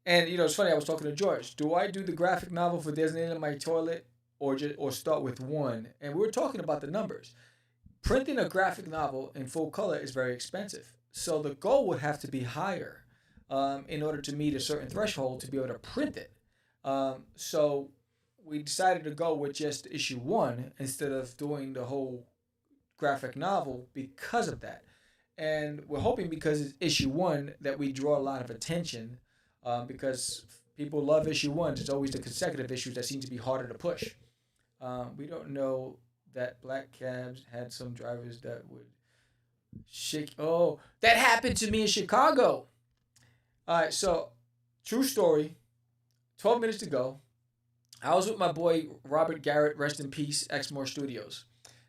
it's funny, I was talking to George. Do I do the graphic novel for Designated in My Toilet, or start with 1? And we were talking about the numbers. Printing a graphic novel in full color is very expensive. So the goal would have to be higher in order to meet a certain threshold to be able to print it. So we decided to go with just issue 1 instead of doing the whole graphic novel because of that. And we're hoping, because it's issue 1, that we draw a lot of attention, because people love issue 1s. It's always the consecutive issues that seem to be harder to push. We don't know that black cabs had some drivers that would shake. Oh, that happened to me in Chicago. All right, so true story. 12 minutes to go. I was with my boy Robert Garrett, rest in peace, Exmoor Studios.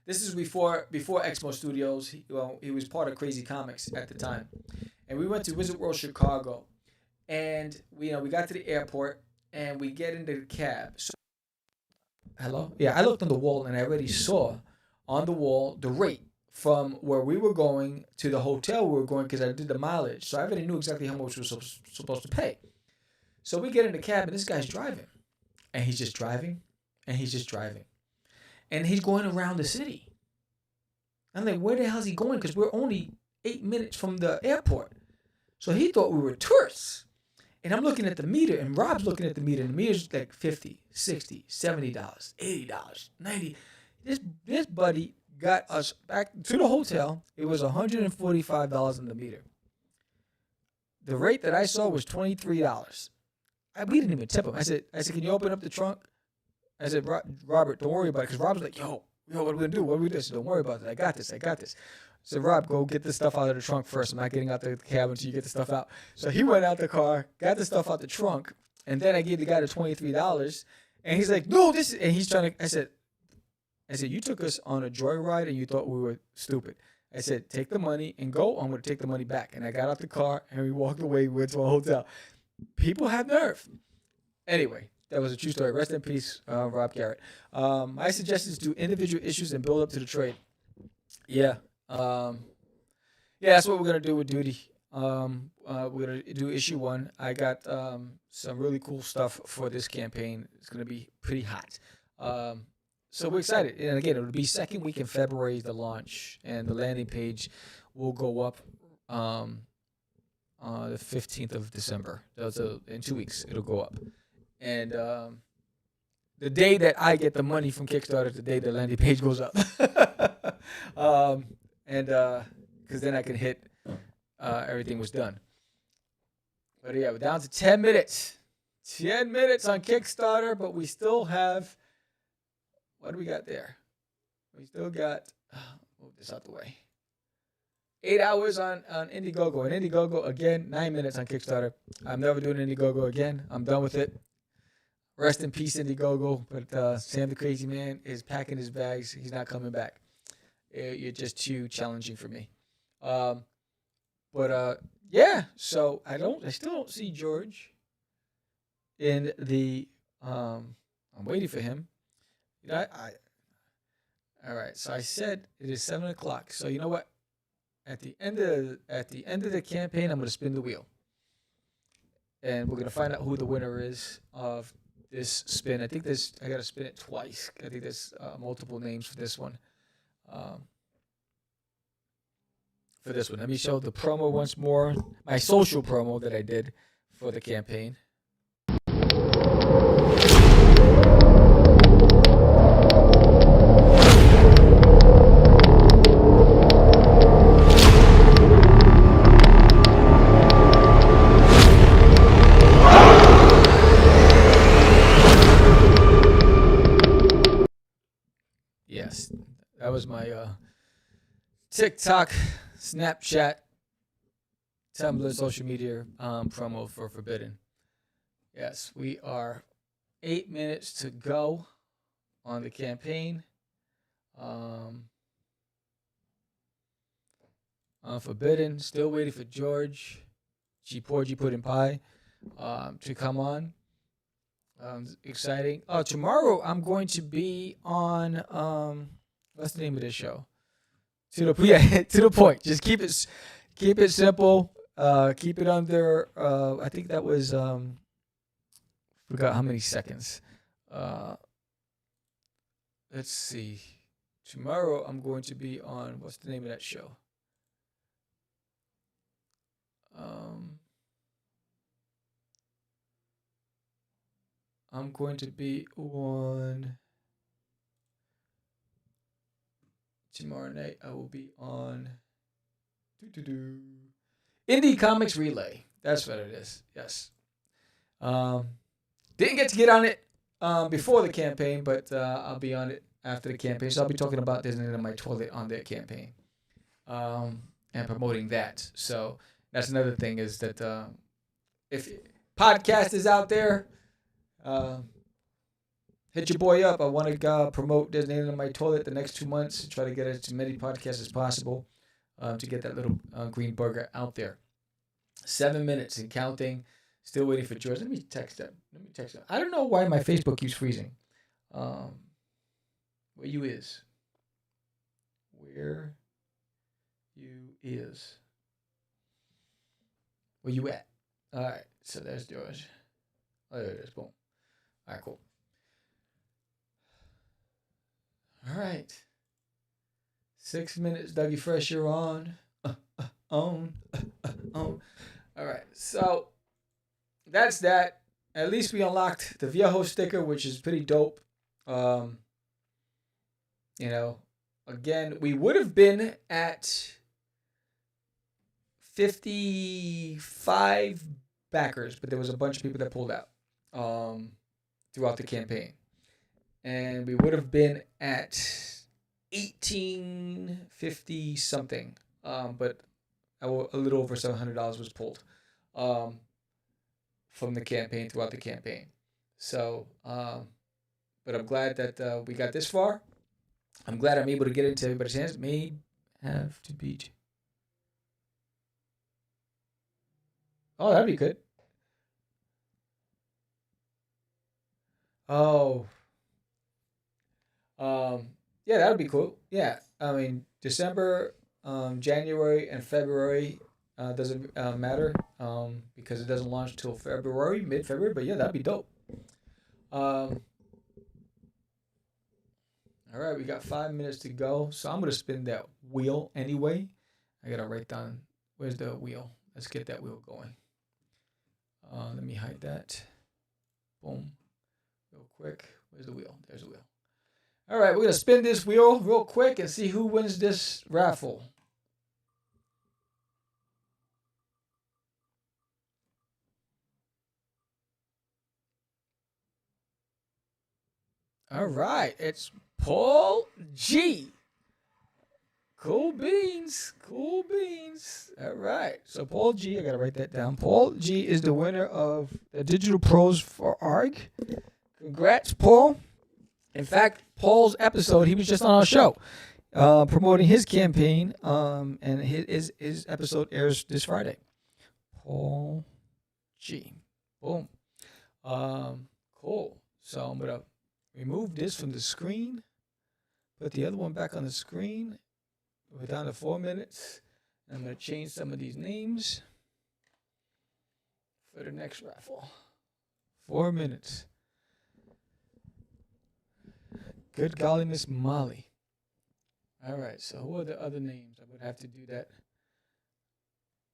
This is before Exmo Studios. He was part of Crazy Comics at the time, and we went to Wizard World Chicago, and we got to the airport, and we get into the cab. So, hello, yeah, I looked on the wall, and I already saw on the wall the rate from where we were going to the hotel we were going, because I did the mileage, so I already knew exactly how much we were supposed to pay. So we get in the cab, and this guy's driving, and he's just driving, and he's just driving. And he's going around the city. I'm like, where the hell is he going? Because we're only 8 minutes from the airport. So he thought we were tourists. And I'm looking at the meter, and Rob's looking at the meter, and the meter's like $50, $60, $70, $80, $90. This buddy got us back to the hotel. It was $145 in the meter. The rate that I saw was $23. We didn't even tip him. I said, can you open up the trunk? I said, Robert, don't worry about it. Because Rob was like, yo, what are we going to do? What are we doing? I said, don't worry about it. I got this. I said, Rob, go get the stuff out of the trunk first. I'm not getting out the cab until you get the stuff out. So he went out the car, got the stuff out the trunk, and then I gave the guy the $23. And he's like, no, this is, and he's trying to, I said, you took us on a joyride and you thought we were stupid. I said, take the money and go. I'm going to take the money back. And I got out the car, and we walked away. We went to a hotel. People have nerve. Anyway. That was a true story. Rest in peace, Rob Garrett. My suggestion is do individual issues and build up to the trade. Yeah. That's what we're going to do with Duty. We're going to do issue 1. I got some really cool stuff for this campaign. It's going to be pretty hot. So we're excited. And again, it'll be second week in February, the launch. And the landing page will go up on the 15th of December. So in 2 weeks, it'll go up. And the day that I get the money from Kickstarter, the day the landing page goes up. Because then I can hit everything was done. But yeah, we're down to 10 minutes. 10 minutes on Kickstarter, but we still have, what do we got there? We still got, move this out the way. 8 hours on Indiegogo. And Indiegogo, again, 9 minutes on Kickstarter. I'm never doing Indiegogo again. I'm done with it. Rest in peace, Indiegogo. But Sam the Crazy Man is packing his bags. He's not coming back. You're just too challenging for me. Yeah. So I still don't see George in the. I'm waiting for him. All right. So I said it is 7:00. So you know what? At the end of the campaign, I'm going to spin the wheel, and we're going to find out who the winner is of this spin. I think I got to spin it twice. I think there's multiple names for this one. Let me show the promo once more. My social promo that I did for the campaign. Yes, that was my TikTok, Snapchat, Tumblr, social media promo for Forbidden. Yes, we are 8 minutes to go on the campaign. On Forbidden, still waiting for George, G-Porgy Pudding Pie, to come on. Exciting. Oh, tomorrow I'm going to be on what's the name of this show? To the point. Just keep it simple. Keep it under I think that was forgot how many seconds. Let's see. Tomorrow I'm going to be on what's the name of that show? I'm going to be on tomorrow night. I will be on Indie Comics Relay. That's what it is. Yes. Didn't get on it before the campaign, but I'll be on it after the campaign. So I'll be talking about this in my toilet on their campaign and promoting that. So that's another thing is that if podcast is out there, hit your boy up. I want to promote Designated on My Toilet the next 2 months. Try to get as many podcasts as possible to get that little green burger out there. 7 minutes and counting. Still waiting for George. Let me text them. I don't know why my Facebook keeps freezing. Where you is? Where you is? Where you at? All right. So there's George. Oh, there it is. Boom. All right, cool. All right. 6 minutes, Dougie Fresh, you're on. On. All right. So that's that. At least we unlocked the Viejo sticker, which is pretty dope. Again, we would have been at 55 backers, but there was a bunch of people that pulled out throughout the campaign. And we would have been at 1850 something, but a little over $700 was pulled from the campaign throughout the campaign. So, but I'm glad that we got this far. I'm glad I'm able to get into everybody's hands. May have to beat. Oh, that'd be good. Oh. Yeah, that would be cool. Yeah, I mean, December, January, and February doesn't matter because it doesn't launch till February, mid-February. But yeah, that'd be dope. All right, we got 5 minutes to go, so I'm gonna spin that wheel anyway. I gotta write down where's the wheel. Let's get that wheel going. Let me hide that. Boom, real quick. Where's the wheel? There's the wheel. All right, we're going to spin this wheel real quick and see who wins this raffle. All right, it's Paul G. Cool beans, cool beans. All right, so Paul G, I got to write that down. Paul G is the winner of the Digital Pros for ARG. Congrats, Paul. In fact, Paul's episode, he was just on our show promoting his campaign, and his episode airs this Friday. Paul G. Boom. Cool. So I'm going to remove this from the screen, put the other one back on the screen. We're down to 4 minutes. I'm going to change some of these names for the next raffle. 4 minutes. Good golly, Miss Molly. All right, so who are the other names? I would have to do that.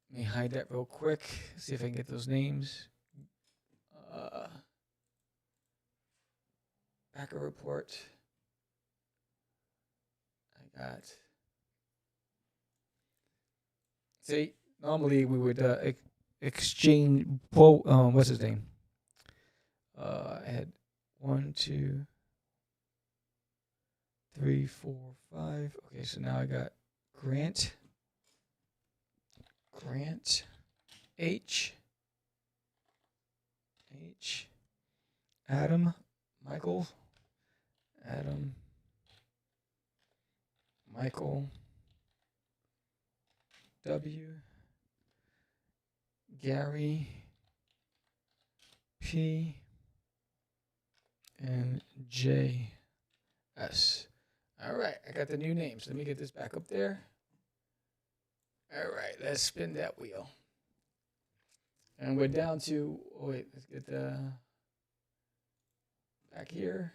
Let me hide that real quick. See if I can get those names. Backer report. I got. See, normally we would exchange. What's his name? I had 1, 2, 3, 4, 5. Okay, so now I got Grant H, Adam, Michael, W, Gary, P, and J, S. All right, I got the new names. Let me get this back up there. All right, let's spin that wheel. And we're down to, let's get the back here.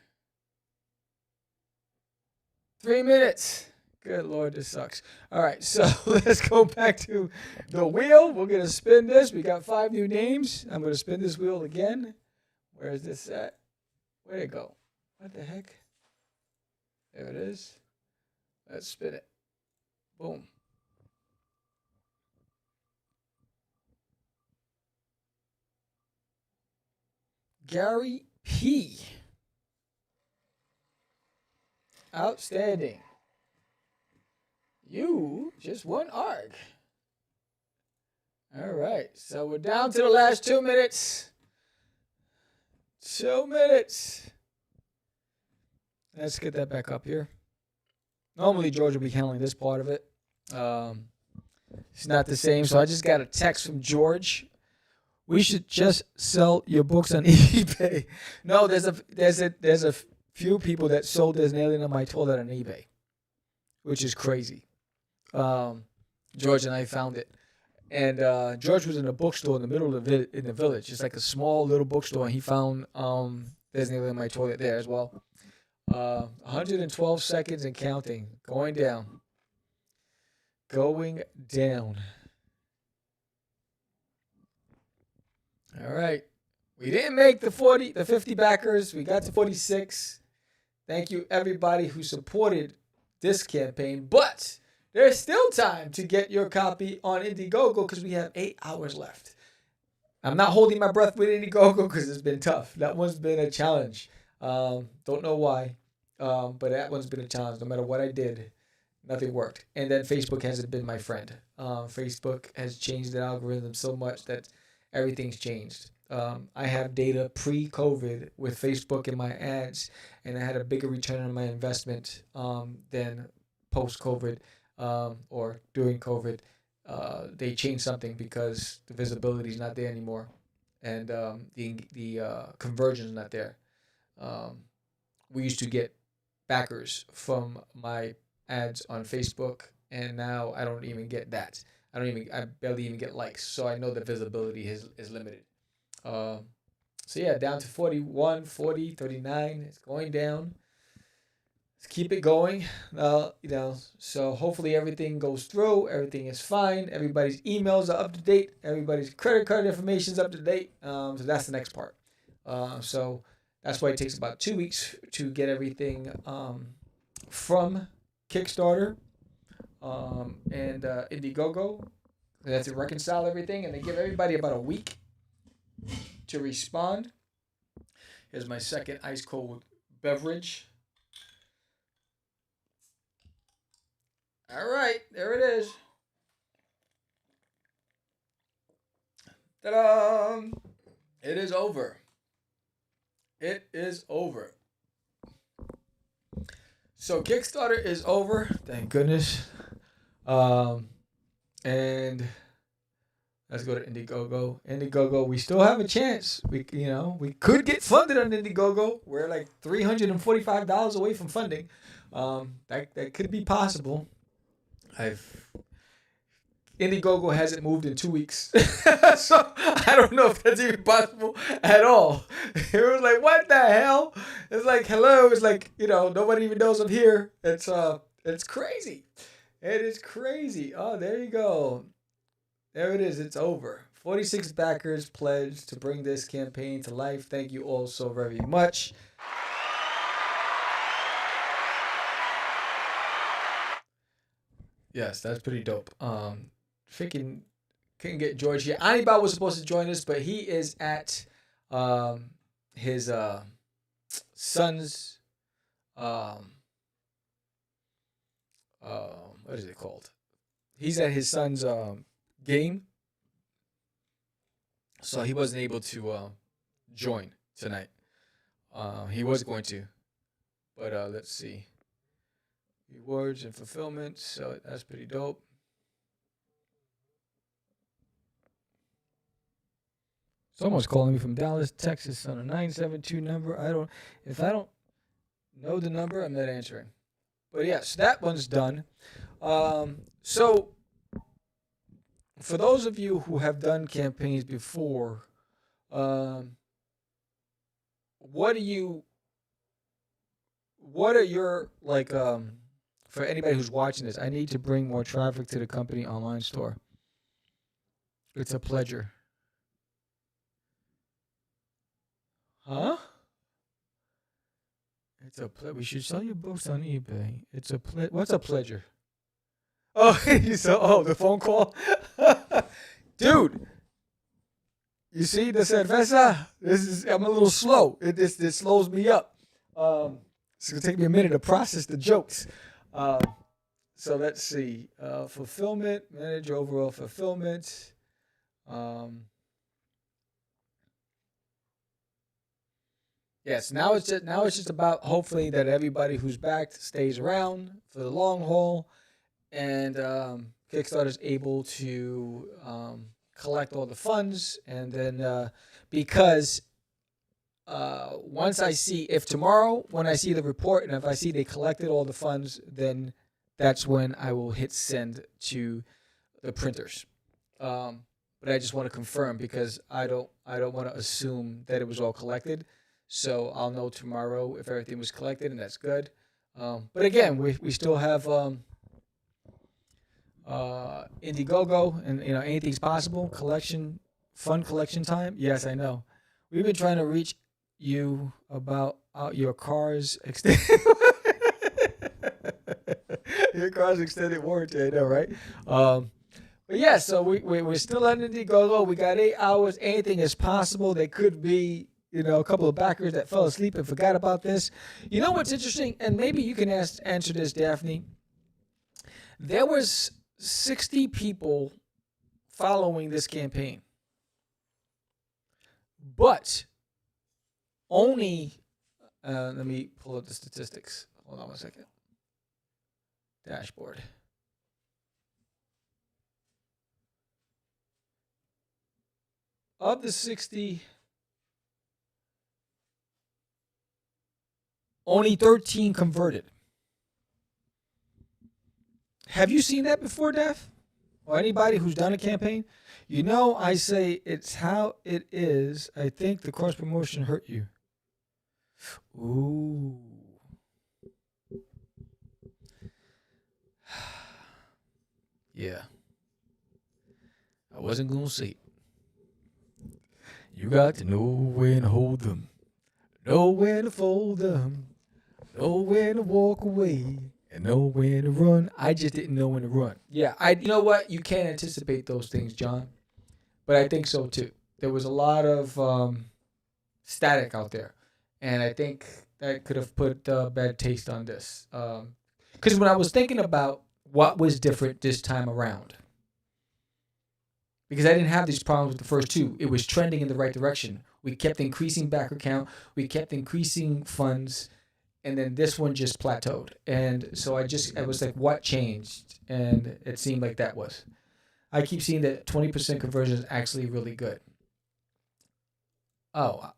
3 minutes. Good Lord, this sucks. All right, so let's go back to the wheel. We're going to spin this. We got 5 new names. I'm going to spin this wheel again. Where is this at? Where'd it go? What the heck? There it is. Let's spin it. Boom. Gary P. Outstanding. You just won ARG. All right, so we're down to the last 2 minutes. 2 minutes. Let's get that back up here. Normally, George will be handling this part of it. It's not the same, so I just got a text from George. We should just sell your books on eBay. No, there's a few people that sold There's an Alien on My Toilet on eBay, which is crazy. George and I found it, and George was in a bookstore in the middle of in the village. It's like a small little bookstore, and he found There's an Alien on My Toilet there as well. 112 seconds and counting. Going down. Going down. All right. We didn't make the 50 backers. We got to 46. Thank you, everybody who supported this campaign. But there's still time to get your copy on Indiegogo because we have 8 hours left. I'm not holding my breath with Indiegogo because it's been tough. That one's been a challenge. Don't know why, but that one's been a challenge. No matter what I did, nothing worked. And then Facebook hasn't been my friend. Facebook has changed the algorithm so much that everything's changed. I have data pre-COVID with Facebook and my ads, and I had a bigger return on my investment than post-COVID or during COVID. They changed something because the visibility is not there anymore, and the conversion is not there. We used to get backers from my ads on Facebook, and now I don't even get that. I barely even get likes, so I know the visibility is limited. So yeah, down to 41, 40, 39. It's going down. Let's keep it going. So hopefully everything goes through. Everything is fine. Everybody's emails are up to date. Everybody's credit card information is up to date. So that's the next part. So that's why it takes about 2 weeks to get everything from Kickstarter and Indiegogo. They have to reconcile everything, and they give everybody about a week to respond. Here's my second ice cold beverage. All right, there it is. Ta-da! It is over. It is over. So Kickstarter is over, thank goodness. And let's go to Indiegogo. Indiegogo, we still have a chance. We could get funded on Indiegogo. We're like $345 away from funding. That could be possible. Indiegogo hasn't moved in 2 weeks. So I don't know if that's even possible at all. It was like, what the hell? It's like, hello. It's like, nobody even knows I'm here. It's crazy. It is crazy. Oh, there you go. There it is. It's over. 46 backers pledged to bring this campaign to life. Thank you all so very much. Yes, that's pretty dope. Freaking couldn't get George here. Anibal was supposed to join us, but he is at his son's what is it called? He's at his son's game, so he wasn't able to join tonight. He was going to, but let's see. Rewards and fulfillment, so that's pretty dope. Someone's calling me from Dallas, Texas on a 972 number. If I don't know the number, I'm not answering. But yes, that one's done. So for those of you who have done campaigns before, what are your for anybody who's watching this, I need to bring more traffic to the company online store. It's a pleasure. Huh? It's a we should sell your books on eBay. It's a what's a pleasure? Oh, the phone call? Dude. You see the cerveza? I'm a little slow. This slows me up. It's gonna take me a minute to process the jokes. So let's see. Fulfillment, manage overall fulfillment. Yes, now it's just about hopefully that everybody who's backed stays around for the long haul, and Kickstarter is able to collect all the funds, and then because once I see if tomorrow when I see the report and if I see they collected all the funds, then that's when I will hit send to the printers. But I just want to confirm because I don't want to assume that it was all collected. So I'll know tomorrow if everything was collected, and that's good. But again, we still have Indiegogo, and anything's possible. Fun collection time. Yes, I know. We've been trying to reach you about your car's extended your car's extended warranty. I know, right? But yeah, so we're still on Indiegogo. We got 8 hours. Anything is possible. There could be a couple of backers that fell asleep and forgot about this. You know what's interesting, and maybe you can answer this, Daphne. There was 60 people following this campaign, but only let me pull up the statistics. Hold on 1 second. Dashboard. Of the 60, only 13 converted. Have you seen that before, Daph? Or anybody who's done a campaign? I say it's how it is. I think the cross promotion hurt you. Ooh. Yeah. I wasn't going to say it. You got to know when to hold them, know when to fold them, know when to walk away, and know when to run. I just didn't know when to run. Yeah, you know what? You can't anticipate those things, John. But I think so too. There was a lot of static out there, and I think that could have put bad taste on this. Because when I was thinking about what was different this time around, because I didn't have these problems with the first two. It was trending in the right direction. We kept increasing backer count. We kept increasing funds. And then this one just plateaued. And so I was like, what changed? And it seemed like that was. I keep seeing that 20% conversion is actually really good. Oh,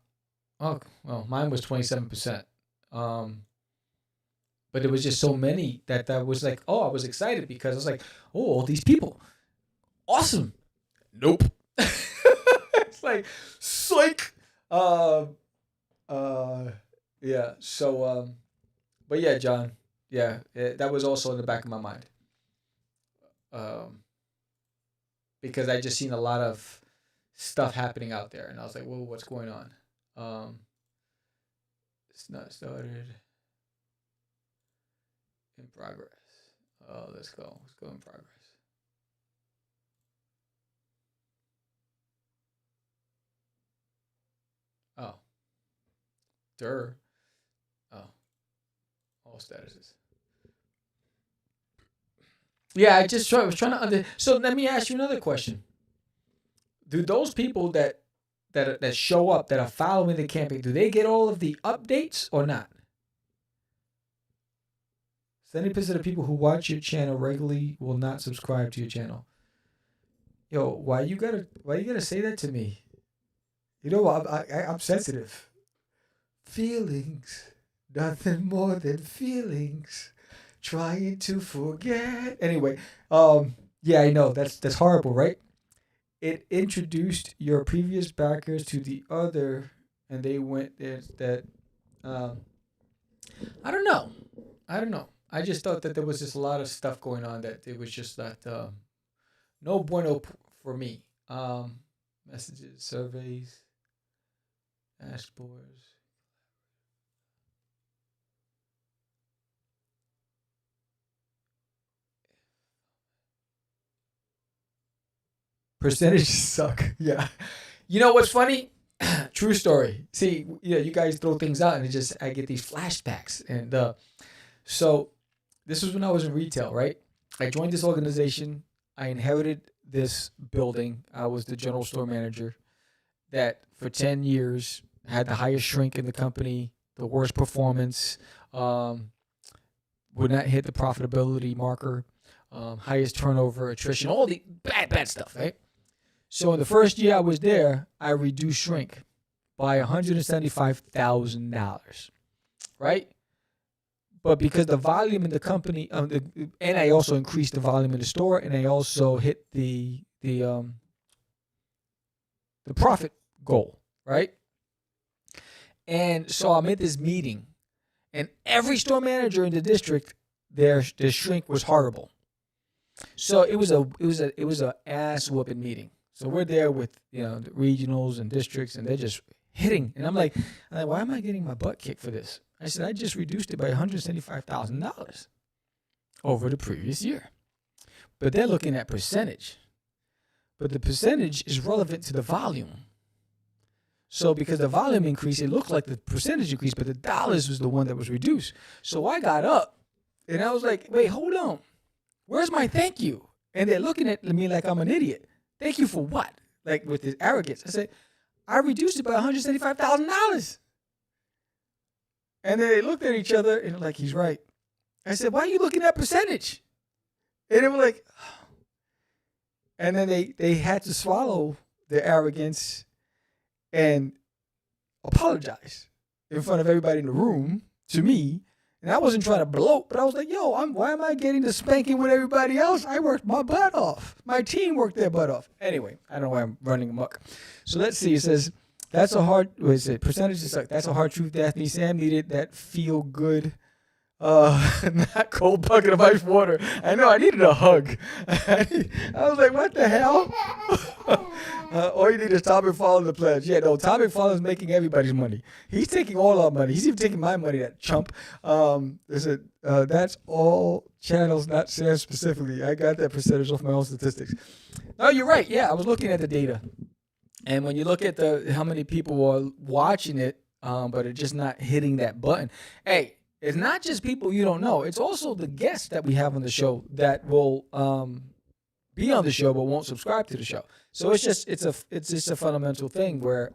well, mine was 27%. But it was just so many that was like, I was excited because I was like, all these people. Awesome. Nope. It's like psych. Yeah. So but yeah, John. Yeah, that was also in the back of my mind. Because I just seen a lot of stuff happening out there, and I was like, "Whoa, what's going on?" It's not started. In progress. Oh, let's go. Let's go in progress. Oh. Oh. All statuses. Yeah, I was trying to so let me ask you another question. Do those people that show up, that are following the campaign, do they get all of the updates or not? 70% of people who watch your channel regularly will not subscribe to your channel. Yo, why you gotta say that to me? I'm sensitive. Feelings, nothing more than feelings. Trying to forget. Anyway, yeah, I know that's horrible, right? It introduced your previous backers to the other, and they went that. I don't know. I just thought that there was just a lot of stuff going on that it was just that no bueno for me. Messages, surveys, dashboards. Percentages suck. Yeah. You know what's funny? True story. See, you guys throw things out, and I get these flashbacks. And so this was when I was in retail, right? I joined this organization. I inherited this building. I was the general store manager that for 10 years had the highest shrink in the company, the worst performance, would not hit the profitability marker, highest turnover, attrition, all the bad stuff, right? So in the first year I was there, I reduced shrink by $175,000, right? But because the volume in the company, and I also increased the volume in the store, and I also hit the profit goal, right? And so I'm at this meeting, and every store manager in the district, their shrink was horrible. So it was a ass whooping meeting. So we're there with the regionals and districts, and they're just hitting. And I'm like, why am I getting my butt kicked for this? I said, I just reduced it by $175,000 over the previous year. But they're looking at percentage. But the percentage is relevant to the volume. So because the volume increased, it looked like the percentage increased, but the dollars was the one that was reduced. So I got up, and I was like, wait, hold on. Where's my thank you? And they're looking at me like I'm an idiot. Thank you for what? Like with this arrogance. I said, I reduced it by $175,000. And then they looked at each other and like, he's right. I said, why are you looking at percentage? And they were like, oh. And then they had to swallow their arrogance and apologize in front of everybody in the room to me. And I wasn't trying to bloat, but I was like, yo, why am I getting the spanking with everybody else? I worked my butt off. My team worked their butt off. Anyway, I don't know why I'm running amok. So let's see. It says, that's a hard, what is it? Percentage is like, that's a hard truth, Daphne. Sam needed that feel good, not cold bucket of ice water. I know, I needed a hug. I was like, what the hell? All you need is Tom McFarlane the pledge. Yeah, no, Tom McFarlane's making everybody's money. He's taking all our money. He's even taking my money, that chump. That's all channels, not Sam specifically. I got that percentage off my own statistics. No, you're right. Yeah, I was looking at the data. And when you look at how many people are watching it, but are just not hitting that button. Hey, it's not just people you don't know. It's also the guests that we have on the show that will be on the show but won't subscribe to the show. So it's just a fundamental thing where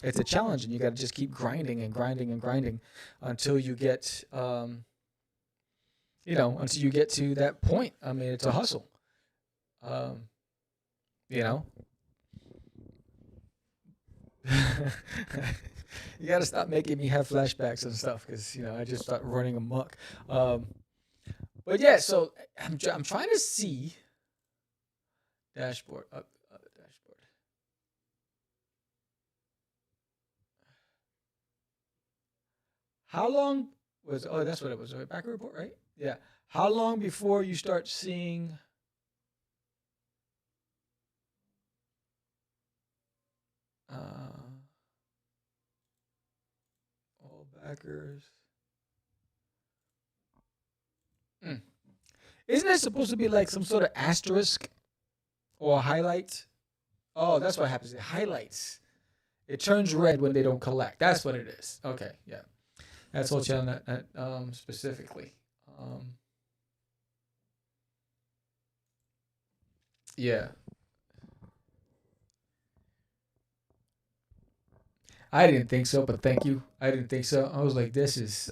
it's a challenge, and you got to just keep grinding and grinding and grinding until you get until you get to that point. I mean, it's a hustle. You got to stop making me have flashbacks and stuff because I just start running amok. But yeah, so I'm trying to see dashboard up dashboard. How long was? Oh, that's what it was. Backer report, right? Yeah. How long before you start seeing? All backers. Isn't it supposed to be like some sort of asterisk or highlight? Oh, that's what happens. It highlights. It turns red when they don't collect. That's what it is. Okay, yeah. That's all channel specifically. Yeah. I didn't think so, but thank you. I didn't think so. I was like,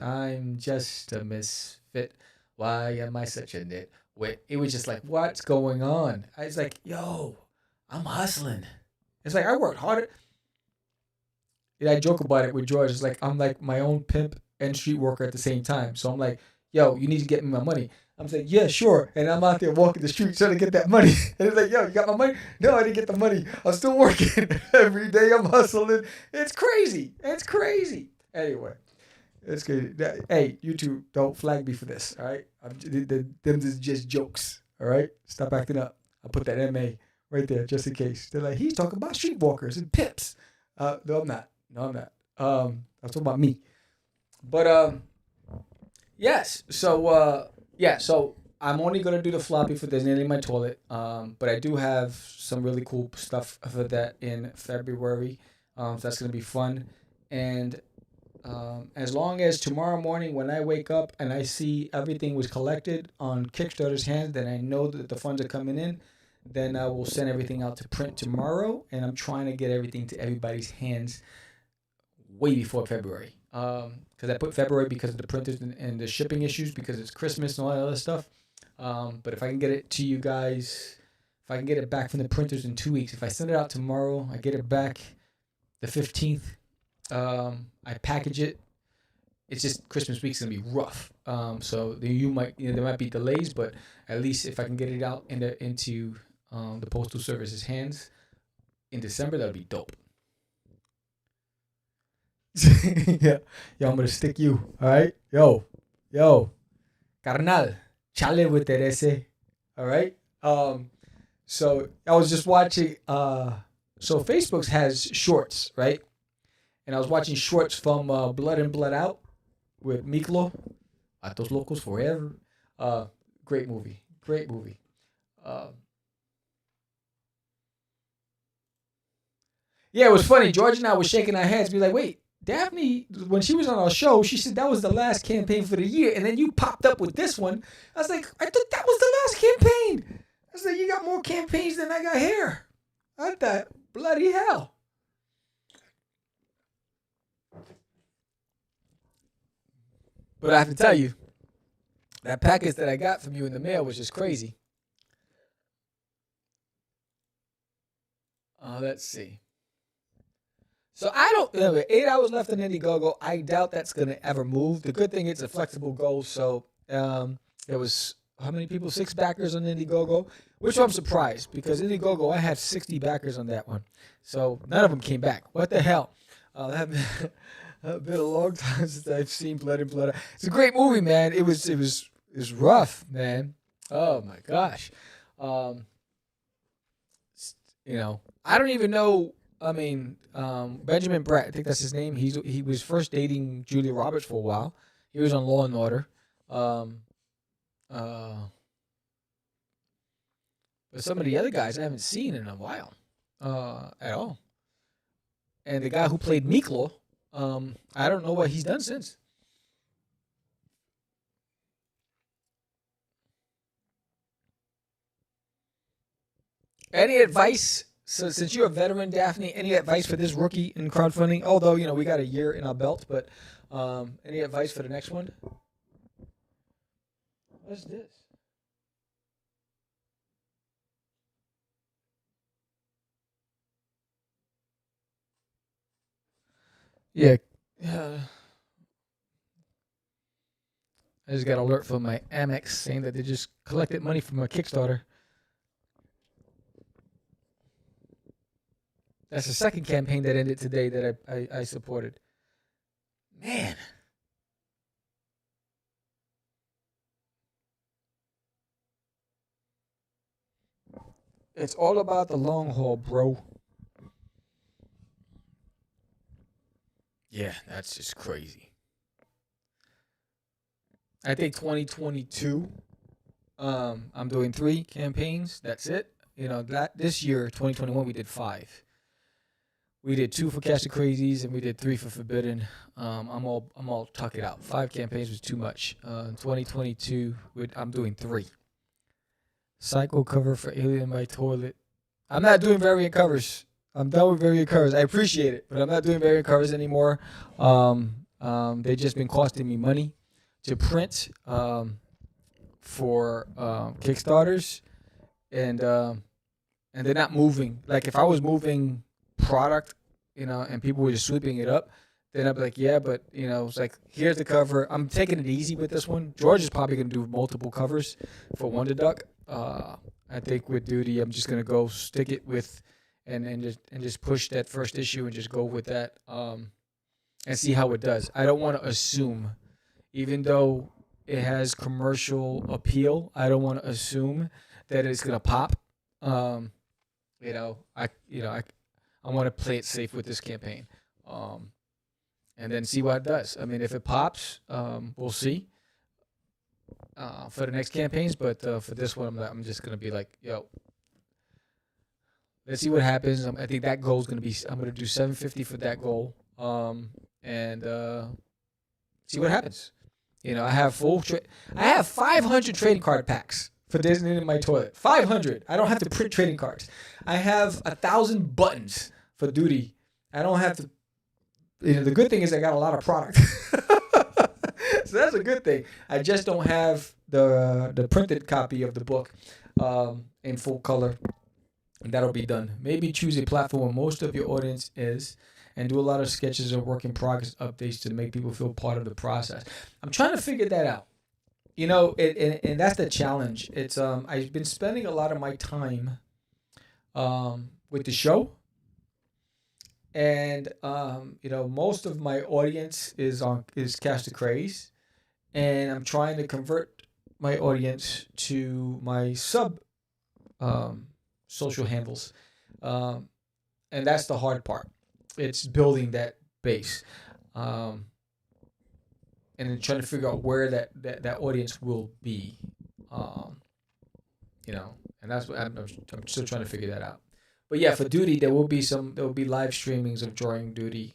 I'm just a misfit. Why am I such a nitwit? It was just like, what's going on? I was like, yo, I'm hustling. It's like, I worked harder. Yeah, I joke about it with George. It's like, I'm like my own pimp and street worker at the same time. So I'm like, yo, you need to get me my money. I'm saying, yeah, sure. And I'm out there walking the street trying to get that money. And it's like, yo, you got my money? No, I didn't get the money. I'm still working. Every day I'm hustling. It's crazy. It's crazy. Anyway, it's good. Hey, YouTube, don't flag me for this, all right? Them is just jokes, all right? Stop acting up. I'll put that MA right there just in case. They're like, he's talking about streetwalkers and pips. No, I'm not. I'm talking about me. But, yes. So, so I'm only going to do the floppy for Disneyland in my toilet. But I do have some really cool stuff for that in February. So that's going to be fun. And as long as tomorrow morning when I wake up and I see everything was collected on Kickstarter's hands, then I know that the funds are coming in, then I will send everything out to print tomorrow. And I'm trying to get everything to everybody's hands way before February. Because I put February because of the printers and the shipping issues, because it's Christmas and all that other stuff. But if I can get it to you guys, if I can get it back from the printers in 2 weeks, if I send it out tomorrow, I get it back the 15th. I package it. It's just Christmas week's gonna be rough. So there might be delays, but at least if I can get it out into the Postal Service's hands in December, that'll be dope. Yeah, yo, I'm gonna stick you. All right, yo, carnal, chale with Terese. All right. So I was just watching. So Facebook has shorts, right? And I was watching shorts from Blood and Blood Out with Miklo. Atos Locos Forever. Great movie. Yeah, it was funny. George and I were shaking our heads, be like, wait, Daphne, when she was on our show, she said that was the last campaign for the year, and then you popped up with this one. I was like, I thought that was the last campaign. I was like, you got more campaigns than I got here. I thought, bloody hell. But I have to tell you, that package that I got from you in the mail was just crazy. Let's see. So I don't, 8 hours left on Indiegogo. I doubt that's going to ever move. The good thing is it's a flexible goal. So there was, how many people? 6 backers on Indiegogo, which I'm surprised, because Indiegogo, I had 60 backers on that one. So none of them came back. What the hell? That been a long time since I've seen Blood and Blood Out. It's a great movie, man. It was rough, man. Oh my gosh. I don't even know. I mean, Benjamin Bratt, I think that's his name. He was first dating Julia Roberts for a while. He was on Law and Order. But some of the other guys I haven't seen in a while, at all. And the guy who played Miklo, I don't know what he's done since. Any advice? So since you're a veteran, Daphne, any advice for this rookie in crowdfunding? Although, we got a year in our belt, but any advice for the next one? What's this? Yeah. I just got an alert from my Amex saying that they just collected money from a Kickstarter. That's the second campaign that ended today that I supported. Man. It's all about the long haul, bro. Yeah, that's just crazy. I think 2022, I'm doing 3 campaigns. That's it. This year, 2021, we did 5. We did 2 for Catch the Crazies, and we did 3 for Forbidden. I'm all tuck it out. 5 campaigns was too much. 2022, I'm doing 3. Psycho cover for Alien in My Toilet. I'm not doing variant covers. I'm done with variant covers. I appreciate it, but I'm not doing variant covers anymore. They've just been costing me money to print for Kickstarters, and they're not moving. Like if I was moving product, and people were just sweeping it up, then I'd be like, yeah, but it's like, here's the cover. I'm taking it easy with this one. George is probably gonna do multiple covers for Wonder Duck. I think with Duty, I'm just gonna go stick it with, and just push that first issue and just go with that, and see how it does. I don't want to assume, even though it has commercial appeal, I don't want to assume that it's gonna pop. I want to play it safe with this campaign, and then see what it does. I mean, if it pops, we'll see for the next campaigns. But for this one, I'm just gonna be like, yo, let's see what happens. I think that goal is gonna be, I'm gonna do 750 for that goal, and see what happens. I have 500 trading card packs for Disney in My Toilet. 500. I don't have to print trading cards. I have 1,000 buttons for Duty. I don't have to the good thing is I got a lot of product. So that's a good thing. I just don't have the printed copy of the book in full color. And that'll be done. Maybe choose a platform where most of your audience is, and do a lot of sketches or work in progress updates to make people feel part of the process. I'm trying to figure that out. And that's the challenge. It's I've been spending a lot of my time with the show, and most of my audience is Catch the Craze, and I'm trying to convert my audience to my sub social handles, and that's the hard part. It's building that base, and then trying to figure out where that audience will be, and that's what I'm still trying to figure that out. But yeah, for Duty, there will be live streamings of Drawing Duty.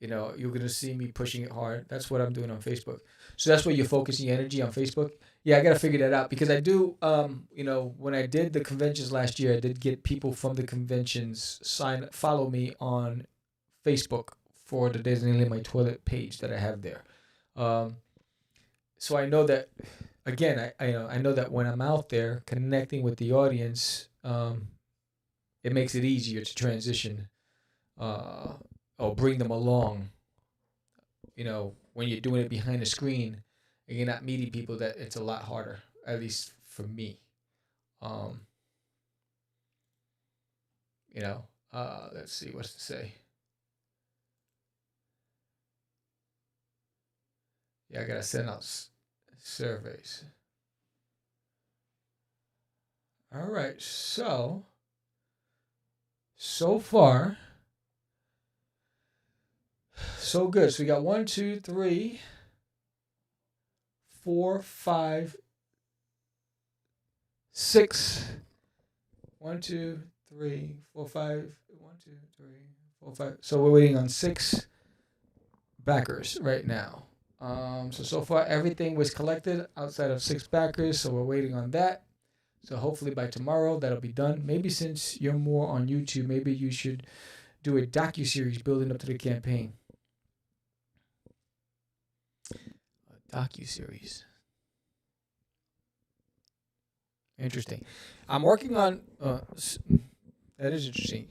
You're gonna see me pushing it hard. That's what I'm doing on Facebook. So that's where you're focusing your energy, on Facebook. Yeah, I gotta figure that out, because I do. When I did the conventions last year, I did get people from the conventions follow me on Facebook for the Designated My Toilet page that I have there. So I know that. Again, I know that when I'm out there connecting with the audience, it makes it easier to transition, or bring them along. When you're doing it behind the screen and you're not meeting people, that it's a lot harder, at least for me. Let's see what's to say. Yeah, I gotta send out surveys. All right, so far, so good. So we got 1, 2, 3, 4, 5, 6. 1, 2, 3, 4, 5. 1, 2, 3, 4, 5. So we're waiting on 6 backers right now. So far everything was collected outside of 6 backers, so we're waiting on that. So hopefully by tomorrow that'll be done. Maybe since you're more on YouTube, maybe you should do a docuseries building up to the campaign. A docuseries. Interesting. I'm working on. That is interesting.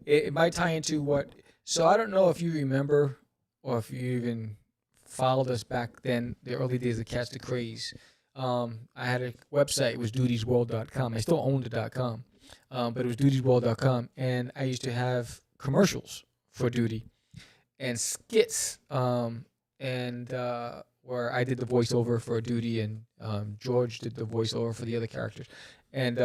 It might tie into what. So I don't know if you remember, or if you even followed us back then, the early days of Catch the Craze. I had a website. It was dutiesworld.com. I still owned the .com, but it was dutiesworld.com, and I used to have commercials for Duty and skits, where I did the voiceover for Duty, and George did the voiceover for the other characters, and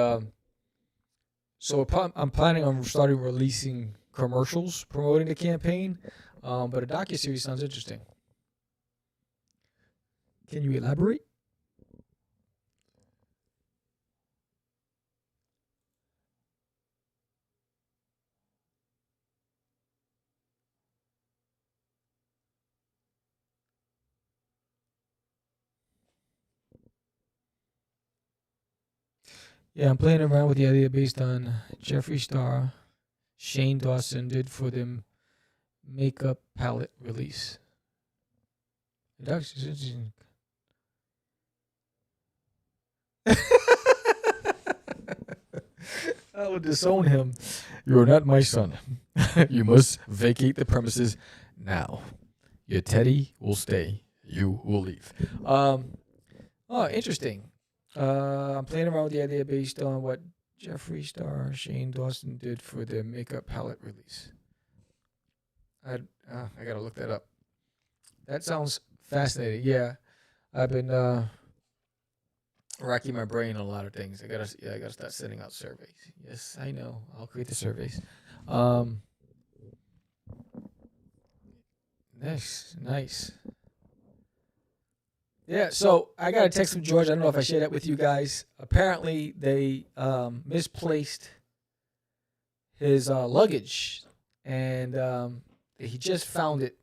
so I'm planning on starting releasing commercials promoting the campaign, but a docuseries sounds interesting. Can you elaborate? Yeah, I'm playing around with the idea based on Jeffree Star, Shane Dawson did for them makeup palette release. I will disown him. You are not my son. You must vacate the premises now. Your teddy will stay. You will leave. Interesting. I'm playing around with the idea based on what Jeffree Star, Shane Dawson did for their makeup palette release. I gotta look that up. That sounds fascinating. Yeah, I've been racking my brain on a lot of things. I gotta start sending out surveys. Yes, I know. I'll create the surveys. Nice. Yeah, so I got a text from George. I don't know if I shared that with you guys. Apparently, they misplaced his luggage, and he just found it.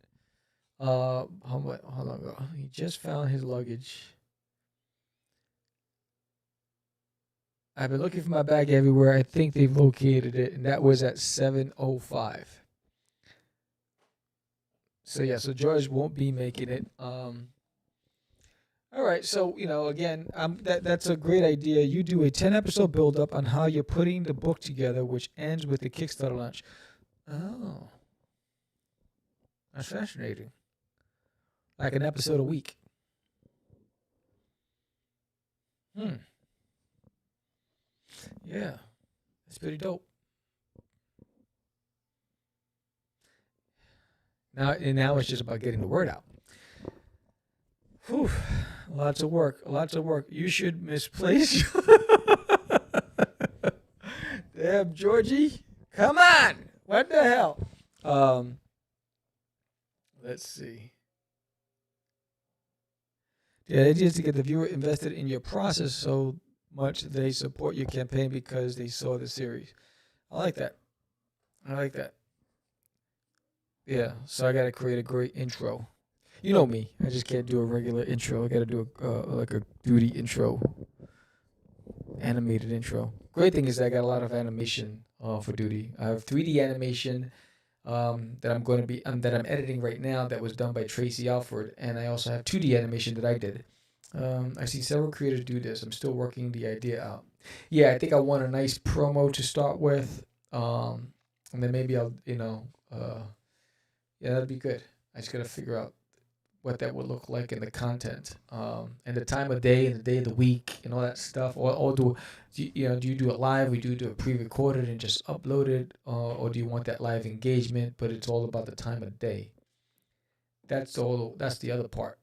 How long ago? He just found his luggage. I've been looking for my bag everywhere. I think they've located it, and that was at 7:05. So George won't be making it. All right, so again, that's a great idea. You do a 10-episode build up on how you're putting the book together, which ends with the Kickstarter launch. Oh, that's fascinating. Like an episode a week. Yeah, that's pretty dope. Now it's just about getting the word out. Whew, lots of work. You should misplace. Damn, Georgie, come on! What the hell? Let's see. The idea is to get the viewer invested in your process so much they support your campaign because they saw the series. I like that. Yeah, so I got to create a great intro. You know me. I just can't do a regular intro. I got to do like a duty intro, animated intro. Great thing is I got a lot of animation for duty. I have 3D animation that I'm editing right now that was done by Tracy Alford, and I also have 2D animation that I did. I've seen several creators do this. I'm still working the idea out. Yeah, I think I want a nice promo to start with, and then maybe I'll yeah, that'd be good. I just gotta figure out what that would look like in the content, and the time of day and the day of the week and all that stuff. Or do you do it live? Do you do it pre-recorded and just upload it, or do you want that live engagement? But it's all about the time of day. That's the other part.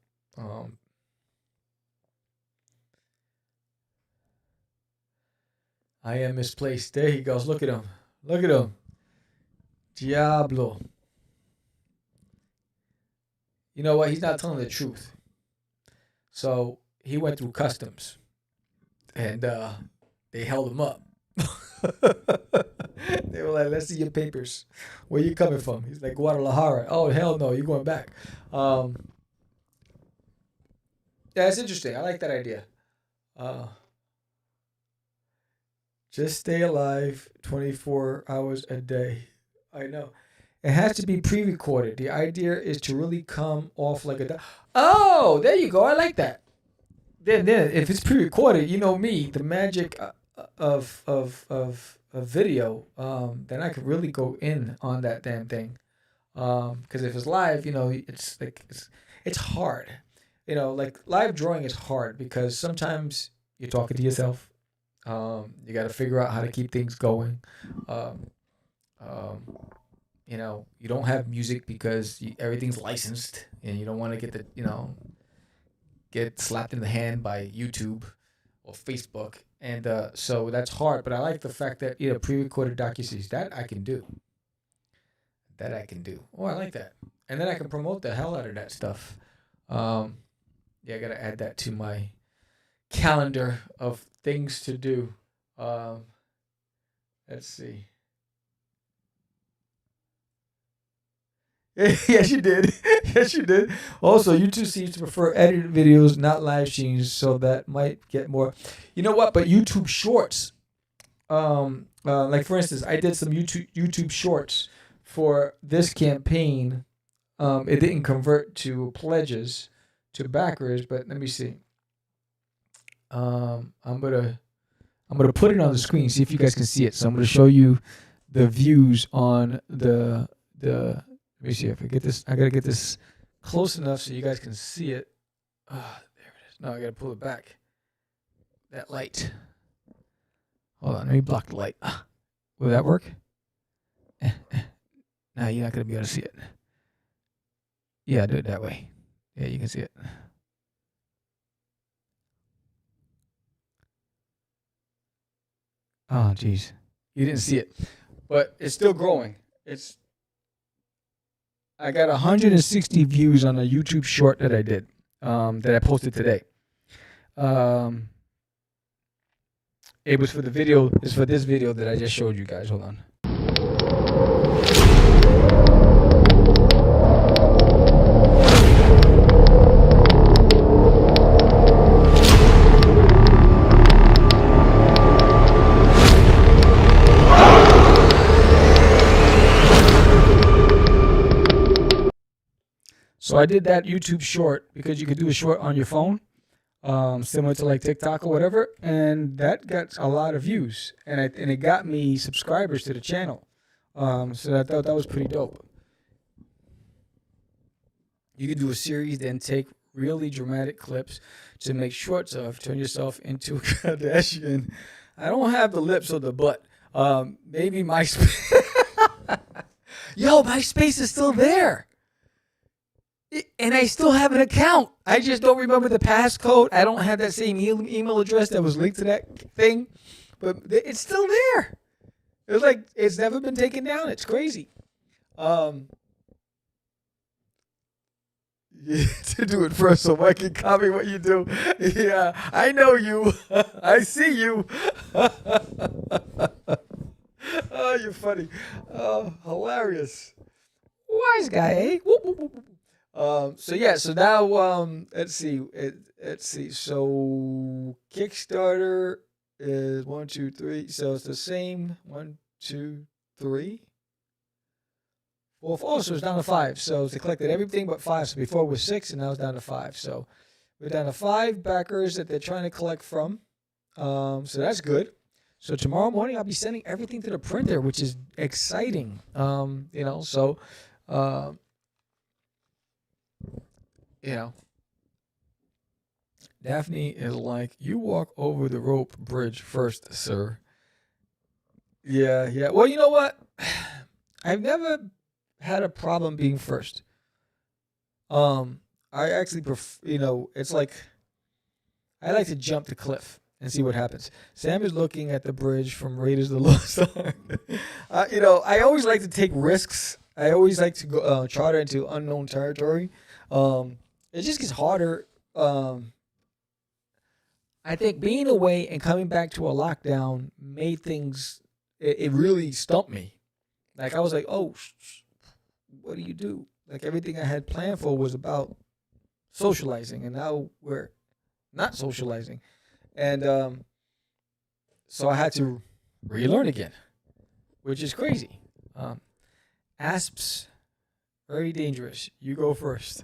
I am misplaced. There he goes. Look at him. Diablo. You know what? He's not telling the truth. So he went through customs, and they held him up. They were like, "Let's see your papers. Where you coming from?" He's like, "Guadalajara." Oh, hell no, you're going back. Yeah, it's interesting. I like that idea. Just stay alive 24 hours a day. I know. It has to be pre-recorded. The idea is to really come off like a... Oh, there you go. I like that. Then if it's pre-recorded, you know me, the magic of video, then I could really go in on that damn thing. Because if it's live, it's like it's hard. Like live drawing is hard because sometimes you're talking to yourself. You got to figure out how to keep things going. You don't have music because everything's licensed, and you don't want to get slapped in the hand by YouTube or Facebook, and so that's hard. But I like the fact that pre-recorded docuseries that I can do. Oh, I like that, and then I can promote the hell out of that stuff. Yeah, I gotta add that to my calendar of things to do. Let's see. Yes, you did. Also, YouTube seems to prefer edited videos, not live streams, so that might get more. You know what? But YouTube Shorts, like for instance, I did some YouTube Shorts for this campaign. It didn't convert to pledges, to backers, but let me see. I'm gonna put it on the screen, see if you guys can see it. So I'm gonna show you the views on the. Let me see if I get this. I gotta get this close enough so you guys can see it. There it is. No, I gotta pull it back. That light. Hold on, let me block the light. Will that work? No, you're not gonna be able to see it. Yeah, do it that way. Yeah, you can see it. Oh, geez. You didn't see it. But it's still growing. I got 160 views on a YouTube short that I did, that I posted today. It was for the video. It's for this video that I just showed you guys. Hold on. So I did that YouTube short because you could do a short on your phone, similar to like TikTok or whatever, and that got a lot of views, and it got me subscribers to the channel. So I thought that was pretty dope. You could do a series, then take really dramatic clips to make shorts of, turn yourself into a Kardashian. I don't have the lips or the butt. Maybe MySpace. Yo, MySpace is still there. And I still have an account. I just don't remember the passcode. I don't have that same email address that was linked to that thing. But it's still there. It's like, it's never been taken down. It's crazy. To do it first so I can copy what you do. Yeah, I know you. I see you. Oh, you're funny. Oh, hilarious. Wise guy, eh? So now let's see. So Kickstarter is 1, 2, 3. So it's the same 1, 2, 3. Well, so it's down to 5. So they collected everything but 5. So before it was 6, and now it's down to 5. So we're down to 5 backers that they're trying to collect from. So that's good. So tomorrow morning I'll be sending everything to the printer, which is exciting. Daphne is like, you walk over the rope bridge first, sir. Yeah. Well, you know what? I've never had a problem being first. I actually prefer, it's like, I like to jump the cliff and see what happens. Sam is looking at the bridge from Raiders of the Lost Ark. I always like to take risks. I always like to go charter into unknown territory. It just gets harder. I think being away and coming back to a lockdown made things, it really stumped me. Like, I was like, oh, what do you do? Like, everything I had planned for was about socializing, and now we're not socializing. And so I had to relearn again, which is crazy. Asps, very dangerous. You go first.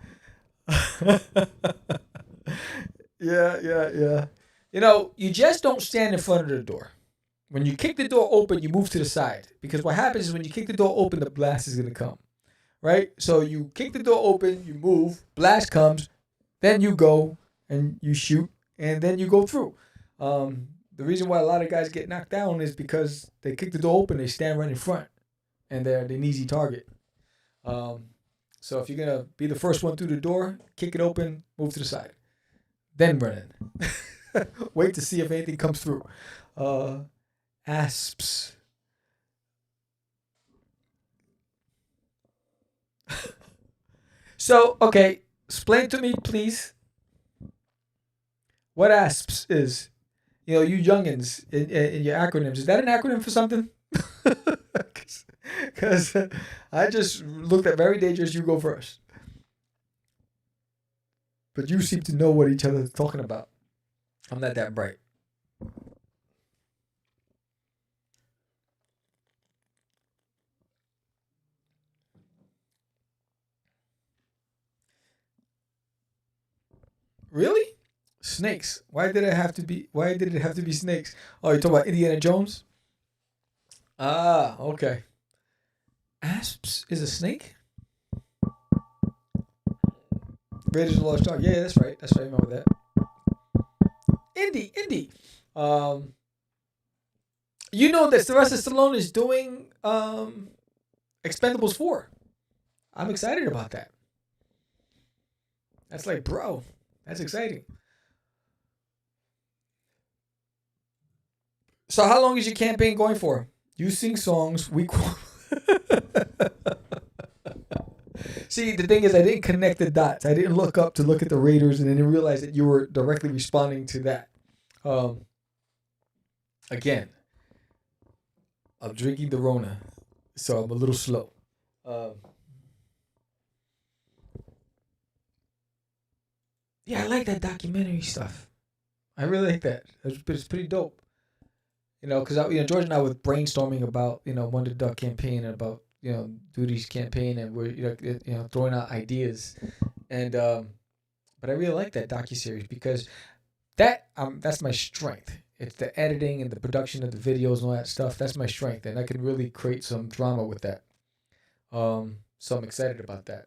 Yeah. You just don't stand in front of the door. When you kick the door open, you move to the side. Because what happens is when you kick the door open, the blast is going to come. Right? So you kick the door open, you move, blast comes, then you go and you shoot, and then you go through. The reason why a lot of guys get knocked down is because they kick the door open, they stand right in front, and they're an easy target. So if you're going to be the first one through the door, kick it open, move to the side. Then run in. Wait to see if anything comes through. Asps. So, okay, explain to me, please, what ASPS is. You youngins in your acronyms. Is that an acronym for something? Because I just looked at very dangerous. You go first. But you seem to know what each other is talking about. I'm not that bright. Really? Snakes. Why did it have to be snakes? Oh, you're talking about Indiana Jones? Ah, okay. Asps is a snake? Raiders of the Lost Ark. Yeah, that's right. I remember that. Indy. That Sylvester Stallone is doing Expendables 4. I'm excited about that. That's like, bro, that's exciting. So how long is your campaign going for? You sing songs, we quote. See, the thing is, I didn't connect the dots. I didn't look up to look at the Raiders and then realize that you were directly responding to that. Again, I'm drinking the Rona, so I'm a little slow. Yeah, I like that documentary stuff. I really like that. It's pretty dope. Because George and I were brainstorming about Wonder Duck campaign and about Duty's campaign, and we're throwing out ideas, And but I really like that docuseries because that's my strength. It's the editing and the production of the videos and all that stuff. That's my strength, and I can really create some drama with that. So I'm excited about that.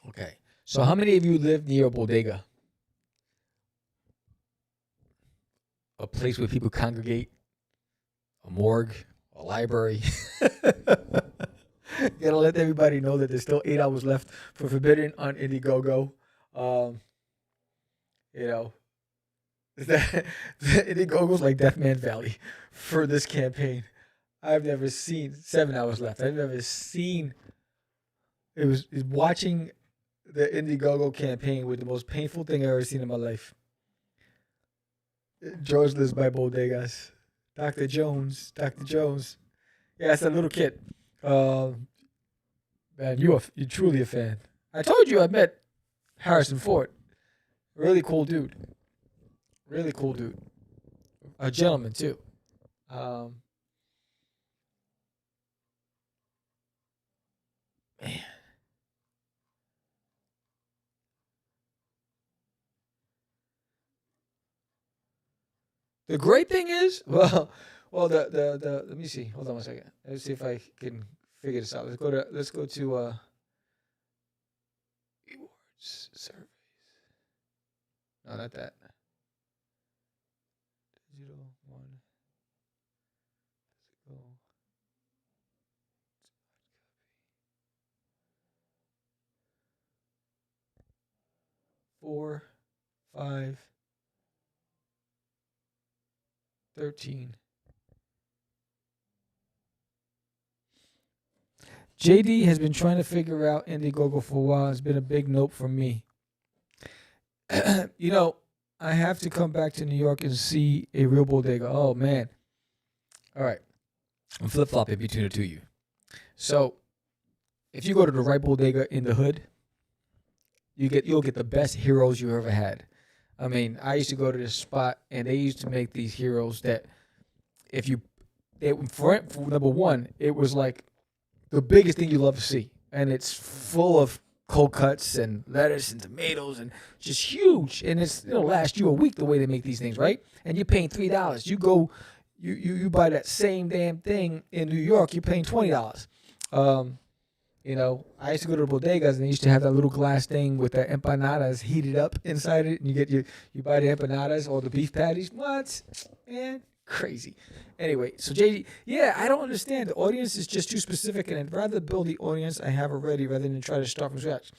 Okay. So how many of you live near a bodega? A place where people congregate? A morgue? A library? Gotta let everybody know that there's still 8 hours left for Forbidden on Indiegogo. You know, Indiegogo's like Deathman Valley for this campaign. I've never seen 7 hours left. I've never seen. It was watching the Indiegogo campaign was the most painful thing I've ever seen in my life. George lives by bodegas. Dr. Jones. Yeah, it's a little kid. Man, you're truly a fan. I told you I met Harrison Ford. Really cool dude. A gentleman too. Man. The great thing is, the let me see. Hold on one second. Let's see if I can figure this out. Let's go to rewards surveys. No, not that. Digital one. Let's go. 4, 5, 13. JD has been trying to figure out Indiegogo for a while. It's been a big nope for me. You know, I have to come back to New York and see a real bodega. Oh, man. All right. I'm flip-flopping between the two of you. So, if you go to the right bodega in the hood, you'll get the best heroes you ever had. I mean, I used to go to this spot, and they used to make these heroes that for number one, it was like the biggest thing you love to see. And it's full of cold cuts and lettuce and tomatoes and just huge. And it'll last you a week the way they make these things, right? And you're paying $3. You go, you buy that same damn thing in New York, you're paying $20. You know, I used to go to the bodegas and they used to have that little glass thing with the empanadas heated up inside it, and you buy the empanadas or the beef patties. What? Man, crazy. Anyway, so JD, yeah, I don't understand. The audience is just too specific, and I'd rather build the audience I have already rather than try to start from scratch.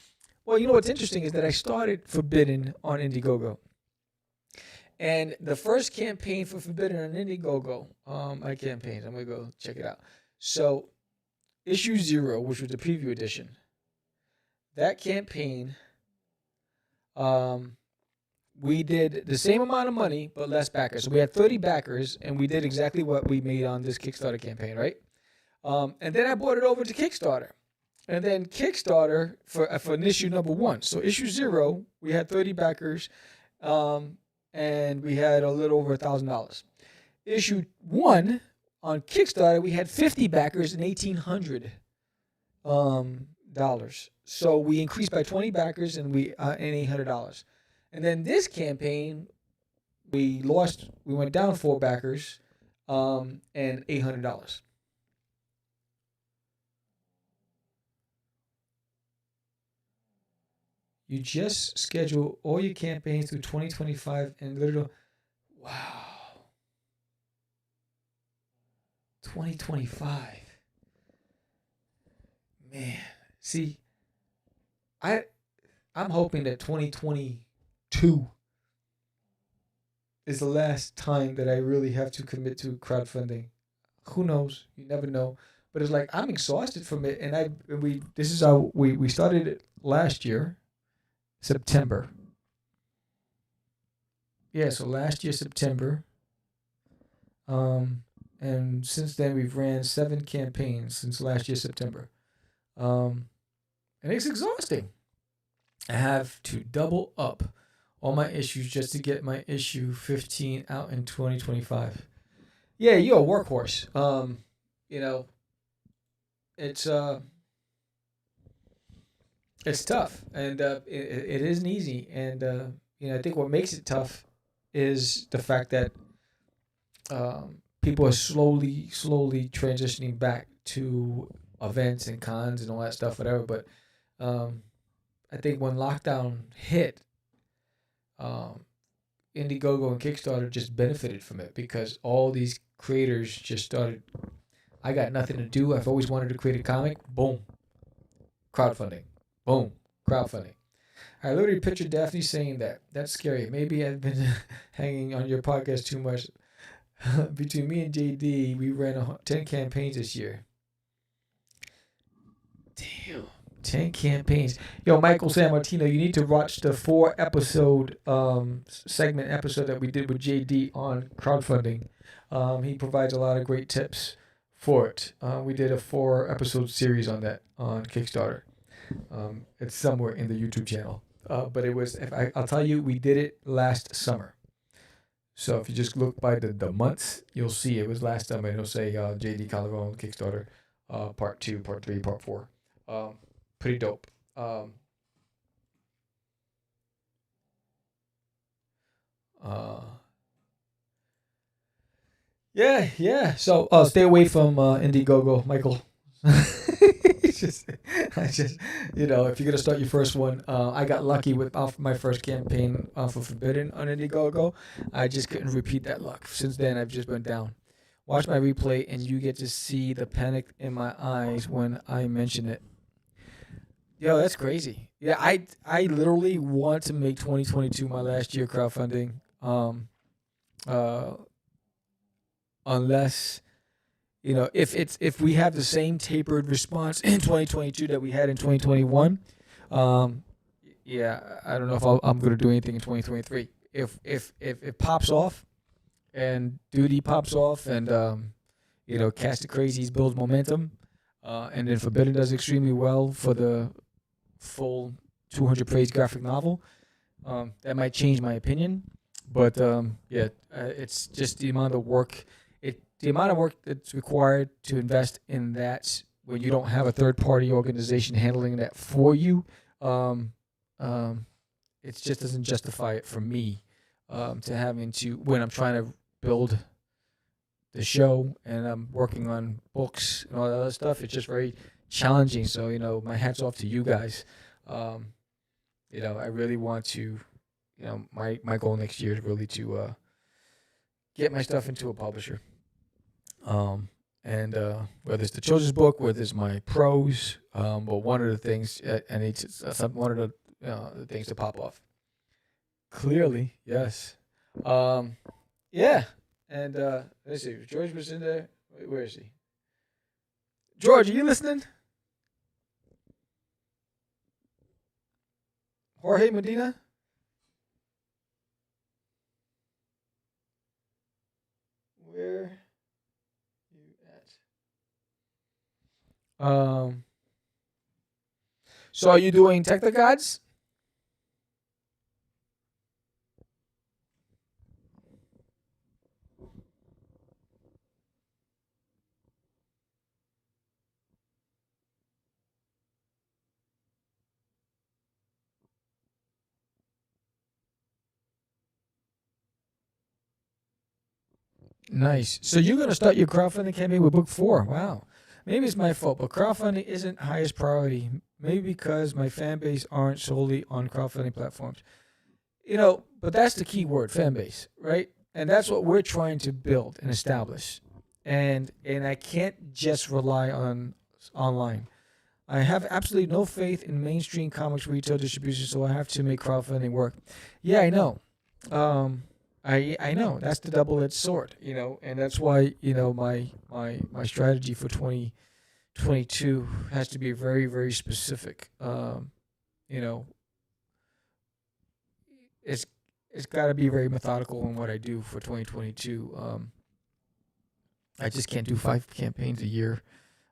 Well, you know what's interesting is that I started Forbidden on Indiegogo. And the first campaign for Forbidden on Indiegogo, my campaigns, I'm going to go check it out. So, Issue 0, which was the preview edition, that campaign, we did the same amount of money, but less backers. So we had 30 backers, and we did exactly what we made on this Kickstarter campaign, right? And then I brought it over to Kickstarter. And then Kickstarter for an issue number 1. So issue 0, we had 30 backers, and we had a little over $1,000. Issue 1, on Kickstarter, we had 50 backers and $1,800 dollars. So we increased by 20 backers and $800. And then this campaign, we went down 4 backers, and $800. You just schedule all your campaigns through 2025 and literally, wow. 2025. Man, see, I'm hoping that 2022 is the last time that I really have to commit to crowdfunding. Who knows? You never know. But it's like I'm exhausted from it, and this is how we started it last year, September. Yeah, so last year September. And since then, we've ran 7 campaigns since last year, September. And it's exhausting. I have to double up all my issues just to get my issue 15 out in 2025. Yeah, you're a workhorse. You know, it's It's tough, and it isn't easy. And I think what makes it tough is the fact that people are slowly transitioning back to events and cons and all that stuff, whatever. But um, I think when lockdown hit, um, Indiegogo and Kickstarter just benefited from it because all these creators just started. I got nothing to do. I've always wanted to create a comic. Boom, crowdfunding. Boom, crowdfunding. I literally pictured Daphne saying that. That's scary. Maybe I've been hanging on your podcast too much. Between me and JD, we ran 10 campaigns this year. Damn. 10 campaigns. Yo, Michael San Martino, you need to watch the 4 episode segment episode that we did with JD on crowdfunding. He provides a lot of great tips for it. We did a 4 episode series on that on Kickstarter. It's somewhere in the YouTube channel. But it was, I'll tell you, we did it last summer. So if you just look by the months, you'll see it was last summer. It'll say JD Calderon Kickstarter, part 2, part 3, part 4. Pretty dope. Yeah. So stay away from Indiegogo, Michael. I just, if you're gonna start your first one, I got lucky with off my first campaign for Forbidden on Indiegogo. I just couldn't repeat that luck. Since then, I've just been down. Watch my replay, and you get to see the panic in my eyes when I mention it. Yo, that's crazy. Yeah, I literally want to make 2022 my last year crowdfunding. Unless if we have the same tapered response in 2022 that we had in 2021, yeah, I don't know if I'm going to do anything in 2023. If it pops off, and Duty pops off, and Cast of Crazies builds momentum, and then Forbidden does extremely well for the full 200-page graphic novel, that might change my opinion. But it's just the amount of work. The amount of work that's required to invest in that when you don't have a third-party organization handling that for you, it just doesn't justify it for me to having to, when I'm trying to build the show and I'm working on books and all that other stuff. It's just very challenging. So, my hat's off to you guys. I really want to, my goal next year is really to get my stuff into a publisher. And whether it's the children's book, whether it's my prose, but one of the things, and it's one of the things to pop off. Clearly, yes. Yeah. And let's see, George was in there. Where is he? George, are you listening? Jorge Medina? Where you at? So are you doing Technogods? Nice. So you're going to start your crowdfunding campaign with book 4. Wow. Maybe it's my fault, but crowdfunding isn't highest priority. Maybe because my fan base aren't solely on crowdfunding platforms. But that's the key word, fan base, right? And that's what we're trying to build and establish. And I can't just rely on online. I have absolutely no faith in mainstream comics retail distribution, so I have to make crowdfunding work. Yeah, I know. I know that's the double-edged sword, and that's why my strategy for 2022 has to be very, very specific. It's got to be very methodical in what I do for 2022. I just can't do 5 campaigns a year.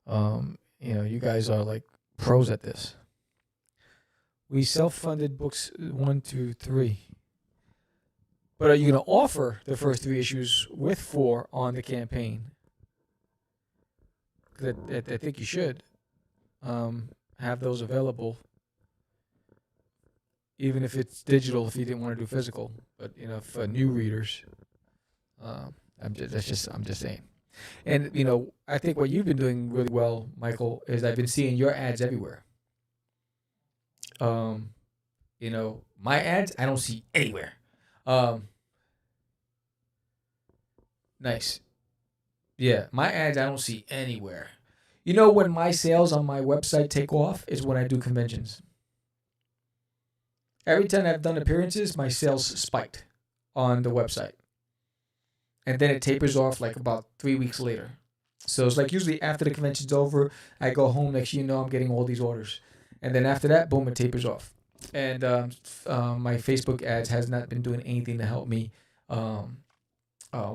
You guys are like pros at this. We self-funded books 1, 2, 3. But are you going to offer the first 3 issues with 4 on the campaign? I think you should have those available even if it's digital, if you didn't want to do physical. But for new readers, I'm just saying. And I think what you've been doing really well, Michael, is I've been seeing your ads everywhere. My ads I don't see anywhere. Nice. Yeah, my ads I don't see anywhere. When my sales on my website take off is when I do conventions. Every time I've done appearances, my sales spiked on the website. And then it tapers off like about 3 weeks later. So it's like usually after the convention's over, I go home, next thing you know, I'm getting all these orders. And then after that, boom, it tapers off. And my Facebook ads has not been doing anything to help me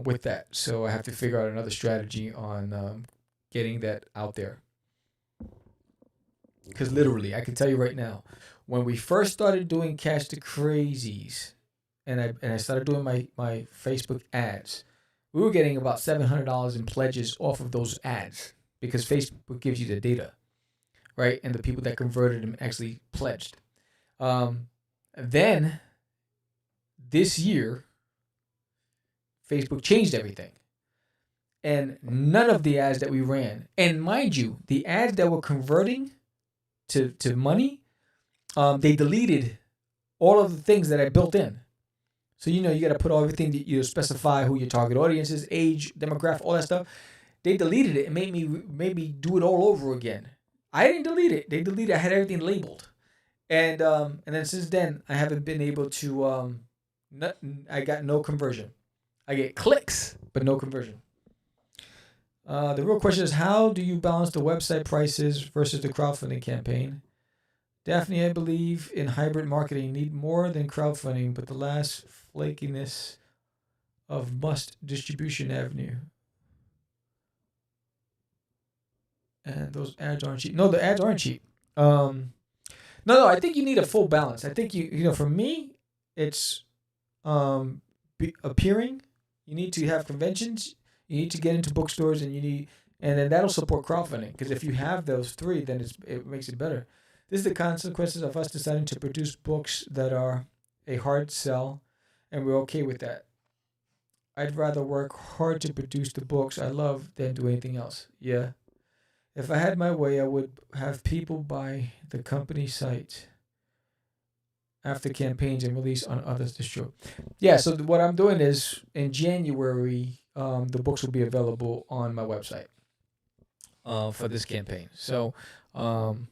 with that. So I have to figure out another strategy on getting that out there. Because literally, I can tell you right now, when we first started doing Catch the Crazies, and I started doing my Facebook ads, we were getting about $700 in pledges off of those ads because Facebook gives you the data, right? And the people that converted them actually pledged. Then this year, Facebook changed everything. And none of the ads that we ran, and mind you, the ads that were converting to money, they deleted all of the things that I built in. So, you got to put everything that you specify who your target audience is, age, demographic, all that stuff. They deleted it and made me do it all over again. I didn't delete it. They deleted it. I had everything labeled. And then since then, I haven't been able to, I got no conversion. I get clicks, but no conversion. The real question is, how do you balance the website prices versus the crowdfunding campaign? Daphne, I believe in hybrid marketing. Need more than crowdfunding, but the last flakiness of must distribution avenue. And those ads aren't cheap. No, the ads aren't cheap. No, I think you need a full balance. I think for me, it's appearing. You need to have conventions. You need to get into bookstores, and then that'll support crowdfunding. Because if you have those three, then it makes it better. This is the consequences of us deciding to produce books that are a hard sell, and we're okay with that. I'd rather work hard to produce the books I love than do anything else. Yeah. If I had my way, I would have people buy the company site after campaigns and release on others to show. Yeah, so what I'm doing is in January, the books will be available on my website for this campaign. So, I'm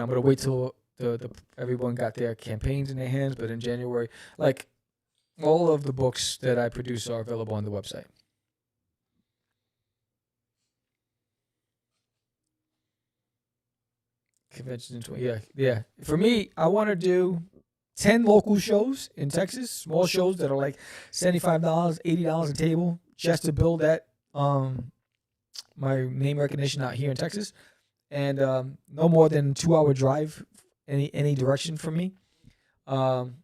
going to wait till everyone got their campaigns in their hands, but in January, like all of the books that I produce are available on the website. Conventions in yeah. For me, I want to do 10 local shows in Texas, small shows that are like $75, $80 a table, just to build that my name recognition out here in Texas. And no more than 2-hour drive any direction from me, and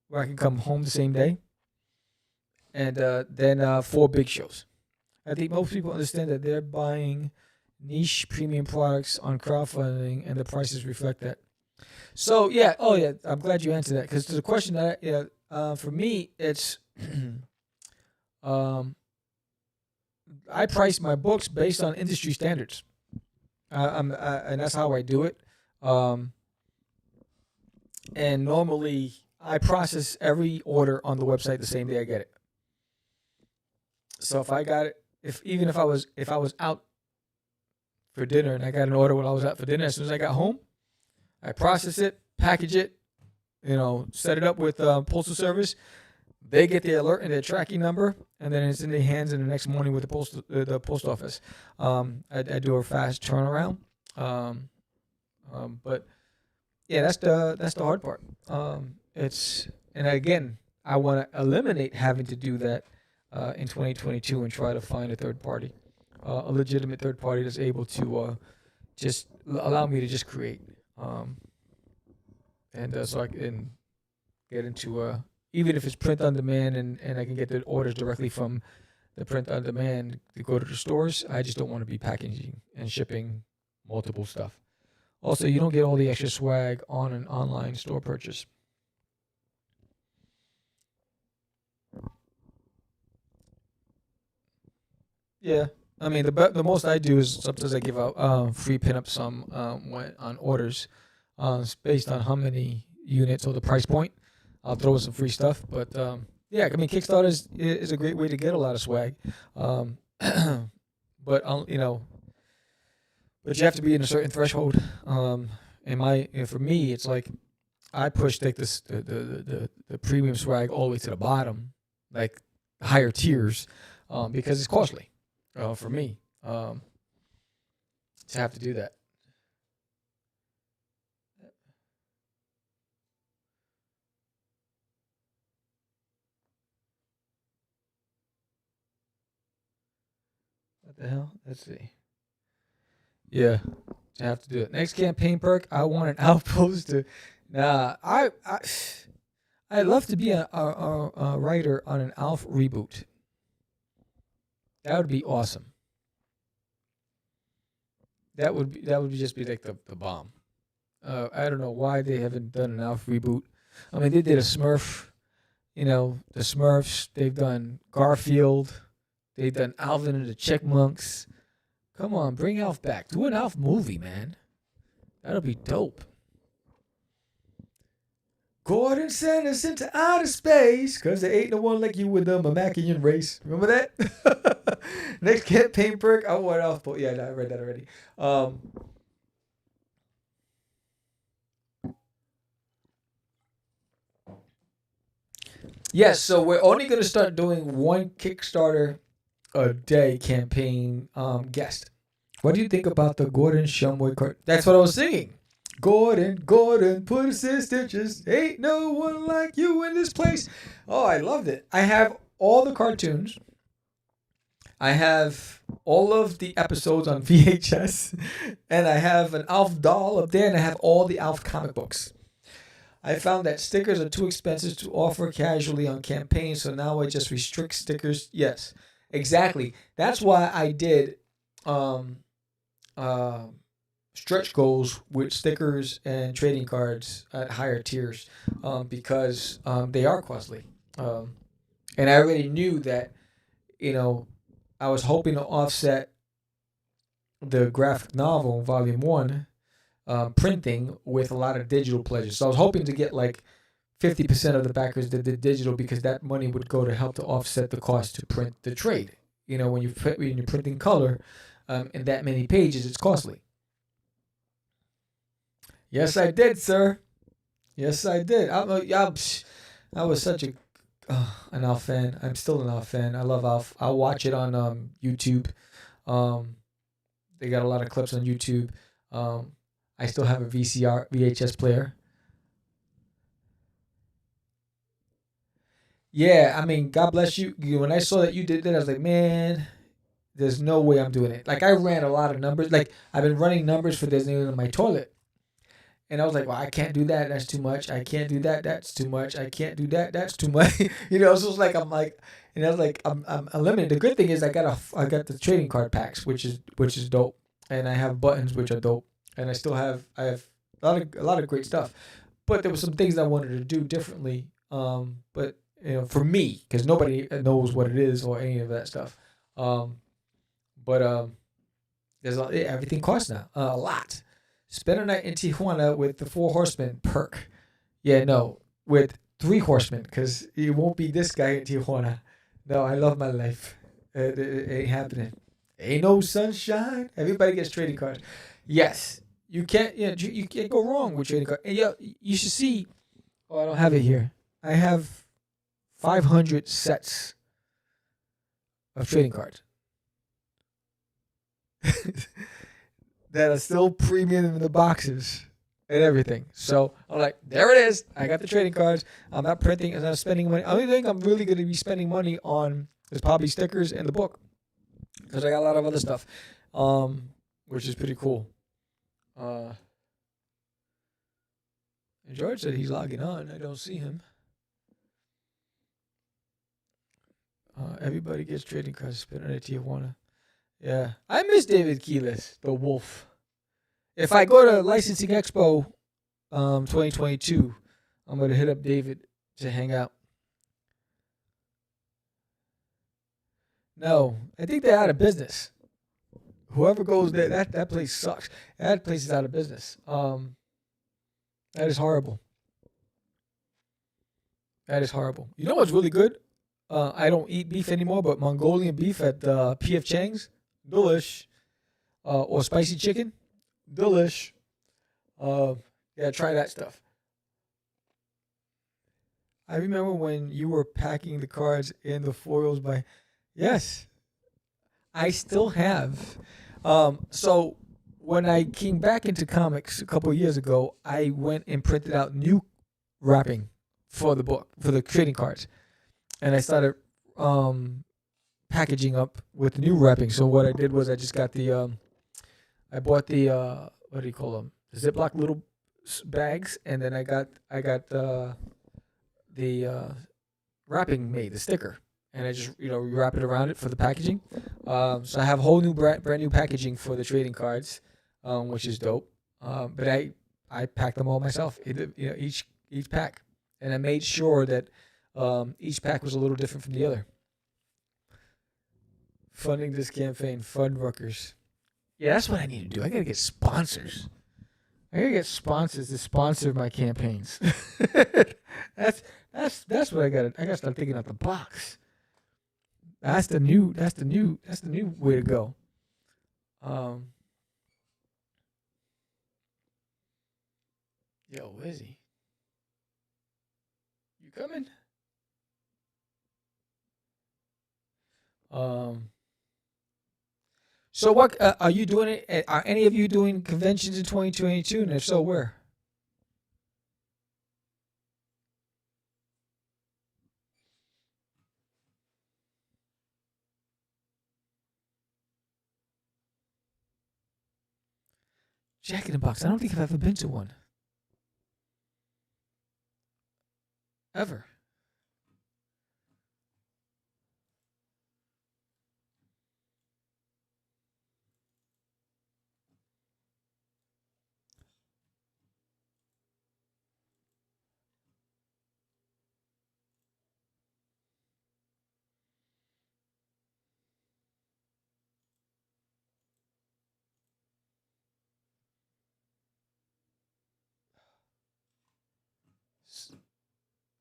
where I can come home the same day. And then 4 big shows. I think most people understand that they're buying niche premium products on crowdfunding, and the prices reflect that. So yeah, I'm glad you answered that, because the question that for me, it's I price my books based on industry standards, and that's how I do it. And normally, I process every order on the website the same day I get it. So if I got it, even if I was out for dinner and I got an order when I was out for dinner, as soon as I got home, I process it, package it, set it up with Postal Service. They get the alert and their tracking number, and then it's in their hands in the next morning with the post office. I do a fast turnaround, but yeah, that's the hard part. And again, I want to eliminate having to do that in 2022 and try to find a third party, a legitimate third party that's able to just allow me to just create, and so I can get into even if it's print on demand and I can get the orders directly from the print on demand to go to the stores. I just don't want to be packaging and shipping multiple stuff. Also, you don't get all the extra swag on an online store purchase. Yeah, I mean the most I do is sometimes I give out free pinups some when on orders, it's based on how many units or the price point. I'll throw some free stuff, but yeah, I mean Kickstarter is a great way to get a lot of swag, um, but but you have to be in a certain threshold. For me, it's like I push like the premium swag all the way to the bottom, like higher tiers, because it's costly. For me, to have to do that. What the hell? Let's see. Yeah, to have to do it. Next campaign perk, I want an outpost to. Nah, I'd love to be a writer on an Alf reboot. That would be awesome. That would just be like the bomb. I don't know why they haven't done an Alf reboot. I mean, they did a Smurf, the Smurfs. They've done Garfield. They've done Alvin and the Chipmunks. Come on, bring Alf back. Do an Alf movie, man. That'll be dope. Gordon sent us into outer space because there ain't no one like you with the Mamakian race. Remember that? Next campaign perk. I want Alf. Yeah, I read that already. Yes, so we're only going to start doing one Kickstarter a day campaign guest. What do you think about the Gordon Shumway card? That's what I was singing. Gordon, put us in stitches. Ain't no one like you in this place. Oh, I loved it. I have all the cartoons. I have all of the episodes on VHS. And I have an Alf doll up there. And I have all the Alf comic books. I found that stickers are too expensive to offer casually on campaigns. So now I just restrict stickers. Yes, exactly. That's why I did stretch goals with stickers and trading cards at higher tiers, because they are costly. And I already knew that, I was hoping to offset the graphic novel, Volume 1, printing with a lot of digital pledges. So I was hoping to get like 50% of the backers that did digital, because that money would go to help to offset the cost to print the trade. When you're printing color in that many pages, it's costly. Yes, I did, sir. Yes, I did. I was such an Alf fan. I'm still an Alf fan. I love Alf. I'll watch it on YouTube. They got a lot of clips on YouTube. I still have a VHS player. Yeah, I mean, God bless you. When I saw that you did that, I was like, man, there's no way I'm doing it. Like, I ran a lot of numbers. Like, I've been running numbers for Disney in my toilet. And I was like, well, I can't do that. That's too much. I can't do that. That's too much. I can't do that. That's too much. So it's like I'm limited. The good thing is I got the trading card packs, which is dope, and I have buttons which are dope, and I have a lot of great stuff. But there were some things I wanted to do differently. But for me, because nobody knows what it is or any of that stuff. There's everything costs now a lot. Spend a night in Tijuana with the 4 Horsemen perk. Yeah, no, with 3 Horsemen, because it won't be this guy in Tijuana. No, I love my life. It ain't happening. Ain't no sunshine. Everybody gets trading cards. Yes, you can't. Yeah, you can't go wrong with trading cards. And you should see. Oh, I don't have it here. I have 500 sets of trading cards. That are still premium in the boxes and everything. So I'm like, there it is. I got the trading cards. I'm not printing. I'm not spending money. The only thing I'm really going to be spending money on is probably stickers and the book, because I got a lot of other stuff, which is pretty cool. And George said he's logging on. I don't see him. Everybody gets trading cards. Spinning at Tijuana. Yeah, I miss David Keelis, the wolf. If I go to Licensing Expo 2022, I'm going to hit up David to hang out. No, I think they're out of business. Whoever goes there, that place sucks. That place is out of business. That is horrible. That is horrible. You know what's really good? I don't eat beef anymore, but Mongolian beef at PF Chang's, delish. Or spicy chicken, delish. Yeah, try that stuff. I remember when you were packing the cards in the foils yes, I still have. So when I came back into comics a couple of years ago, I went and printed out new wrapping for the book, for the trading cards. And I started packaging up with the new wrapping. So what I did was I just got I bought the what do you call them? The Ziploc little bags, and then I got the wrapping made, the sticker, and I just wrap it around it for the packaging. So I have whole new brand new packaging for the trading cards, which is dope. But I packed them all myself, each pack, and I made sure that each pack was a little different from the other. Funding this campaign, fund Rutgers. Yeah, that's what I need to do. I gotta get sponsors. I gotta get sponsors to sponsor my campaigns. that's what I gotta. I gotta start thinking out the box. That's the new way to go. Yo, where's he? You coming? So what are you doing? Are any of you doing conventions in 2022? And if so, where? Jack in the Box. I don't think I've ever been to one. Ever.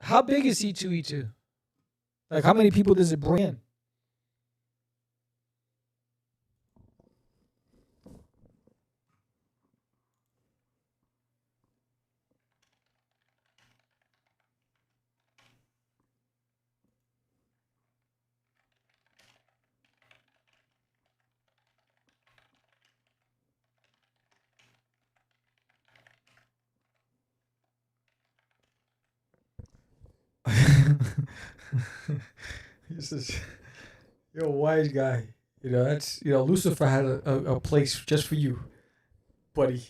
How big is C2E2? Like, how many people does it bring in? This is, you're a wise guy. That's Lucifer had a place just for you, buddy.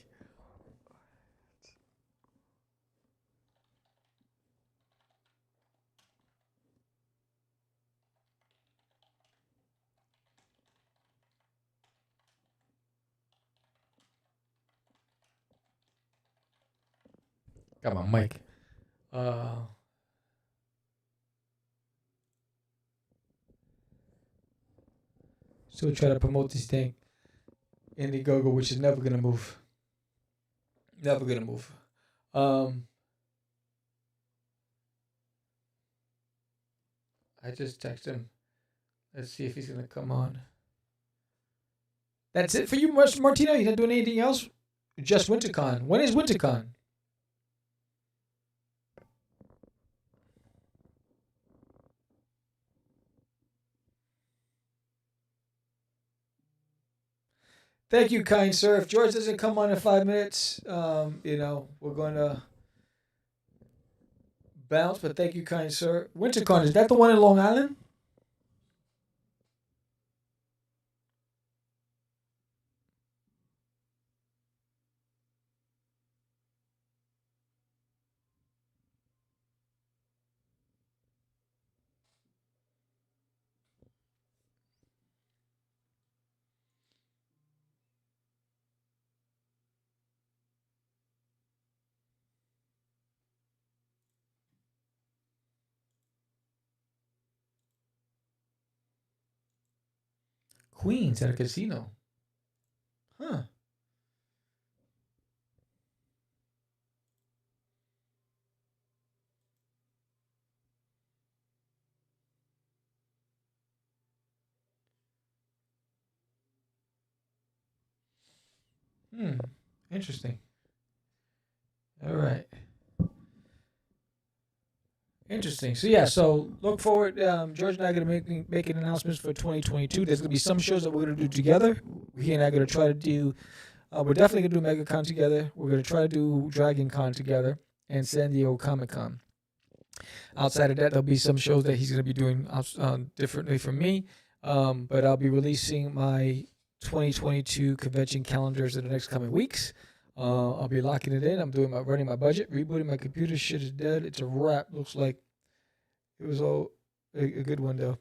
Got my mic. Still try to promote this thing, Indiegogo, which is never gonna move. Never gonna move. I just texted him. Let's see if he's gonna come on. That's it for you, Martino. You're not doing anything else? Just WinterCon. When is WinterCon? Thank you, kind sir. If George doesn't come on in 5 minutes, we're going to bounce. But thank you, kind sir. WinterCon, is that the one in Long Island? Queens at a casino. Huh. Interesting. All right. Interesting. So yeah, so look forward. George and I are gonna making announcements for 2022. There's gonna be some shows that we're gonna do together. He and I are gonna try to do. We're definitely gonna do MegaCon together. We're gonna try to do Dragon Con together and San Diego Comic Con. Outside of that, there'll be some shows that he's gonna be doing differently from me. But I'll be releasing my 2022 convention calendars in the next coming weeks. I'll be locking it in. I'm running my budget, rebooting my computer. Shit is dead. It's a wrap. Looks like it was all a good one though.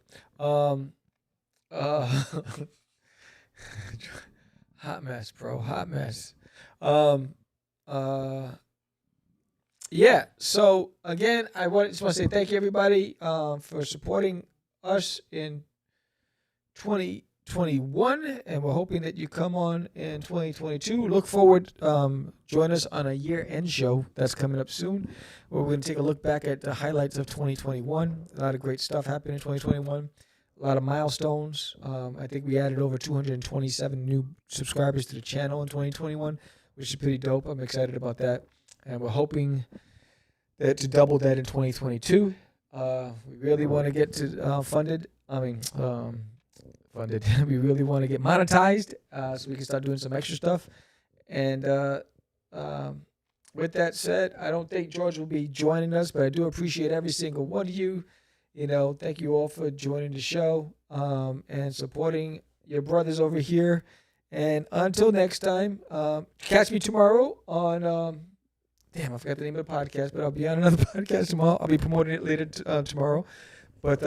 Hot mess, bro. Hot mess. Yeah. So again, just want to say thank you everybody for supporting us in 2021, and we're hoping that you come on in 2022. Look forward, join us on a year-end show that's coming up soon, where we're going to take a look back at the highlights of 2021. A lot of great stuff happened in 2021. A lot of milestones. I think we added over 227 new subscribers to the channel in 2021, which is pretty dope. I'm excited about that, and we're hoping to double that in 2022. We really want to get to funded. We really want to get monetized so we can start doing some extra stuff. And with that said, I don't think George will be joining us, but I do appreciate every single one of you. Thank you all for joining the show and supporting your brothers over here. And until next time, catch me tomorrow on, I forgot the name of the podcast, but I'll be on another podcast tomorrow. I'll be promoting it later tomorrow. But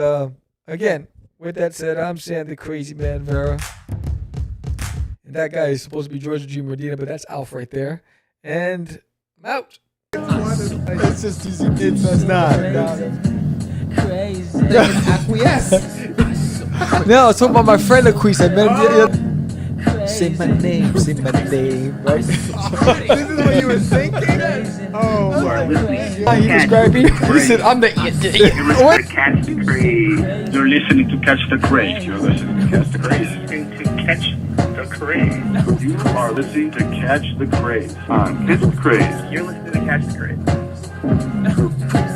again, with that said, I'm Sam the Crazy Man Vera. And that guy is supposed to be George G. Medina, but that's Alf right there. And I'm out. It's just easy. It's not. Crazy. Acquiesce. No, I was talking about my friend Acquiesce. I met him. Say my name, right? This is what you were thinking? Oh, He described me. He said, I'm the... What? Catch the Craze. You're listening to Catch the Craze. You're listening to Catch the Craze. To Catch the Craze. You are listening to Catch the Craze on Catch the Craze. You're listening to Catch the Craze.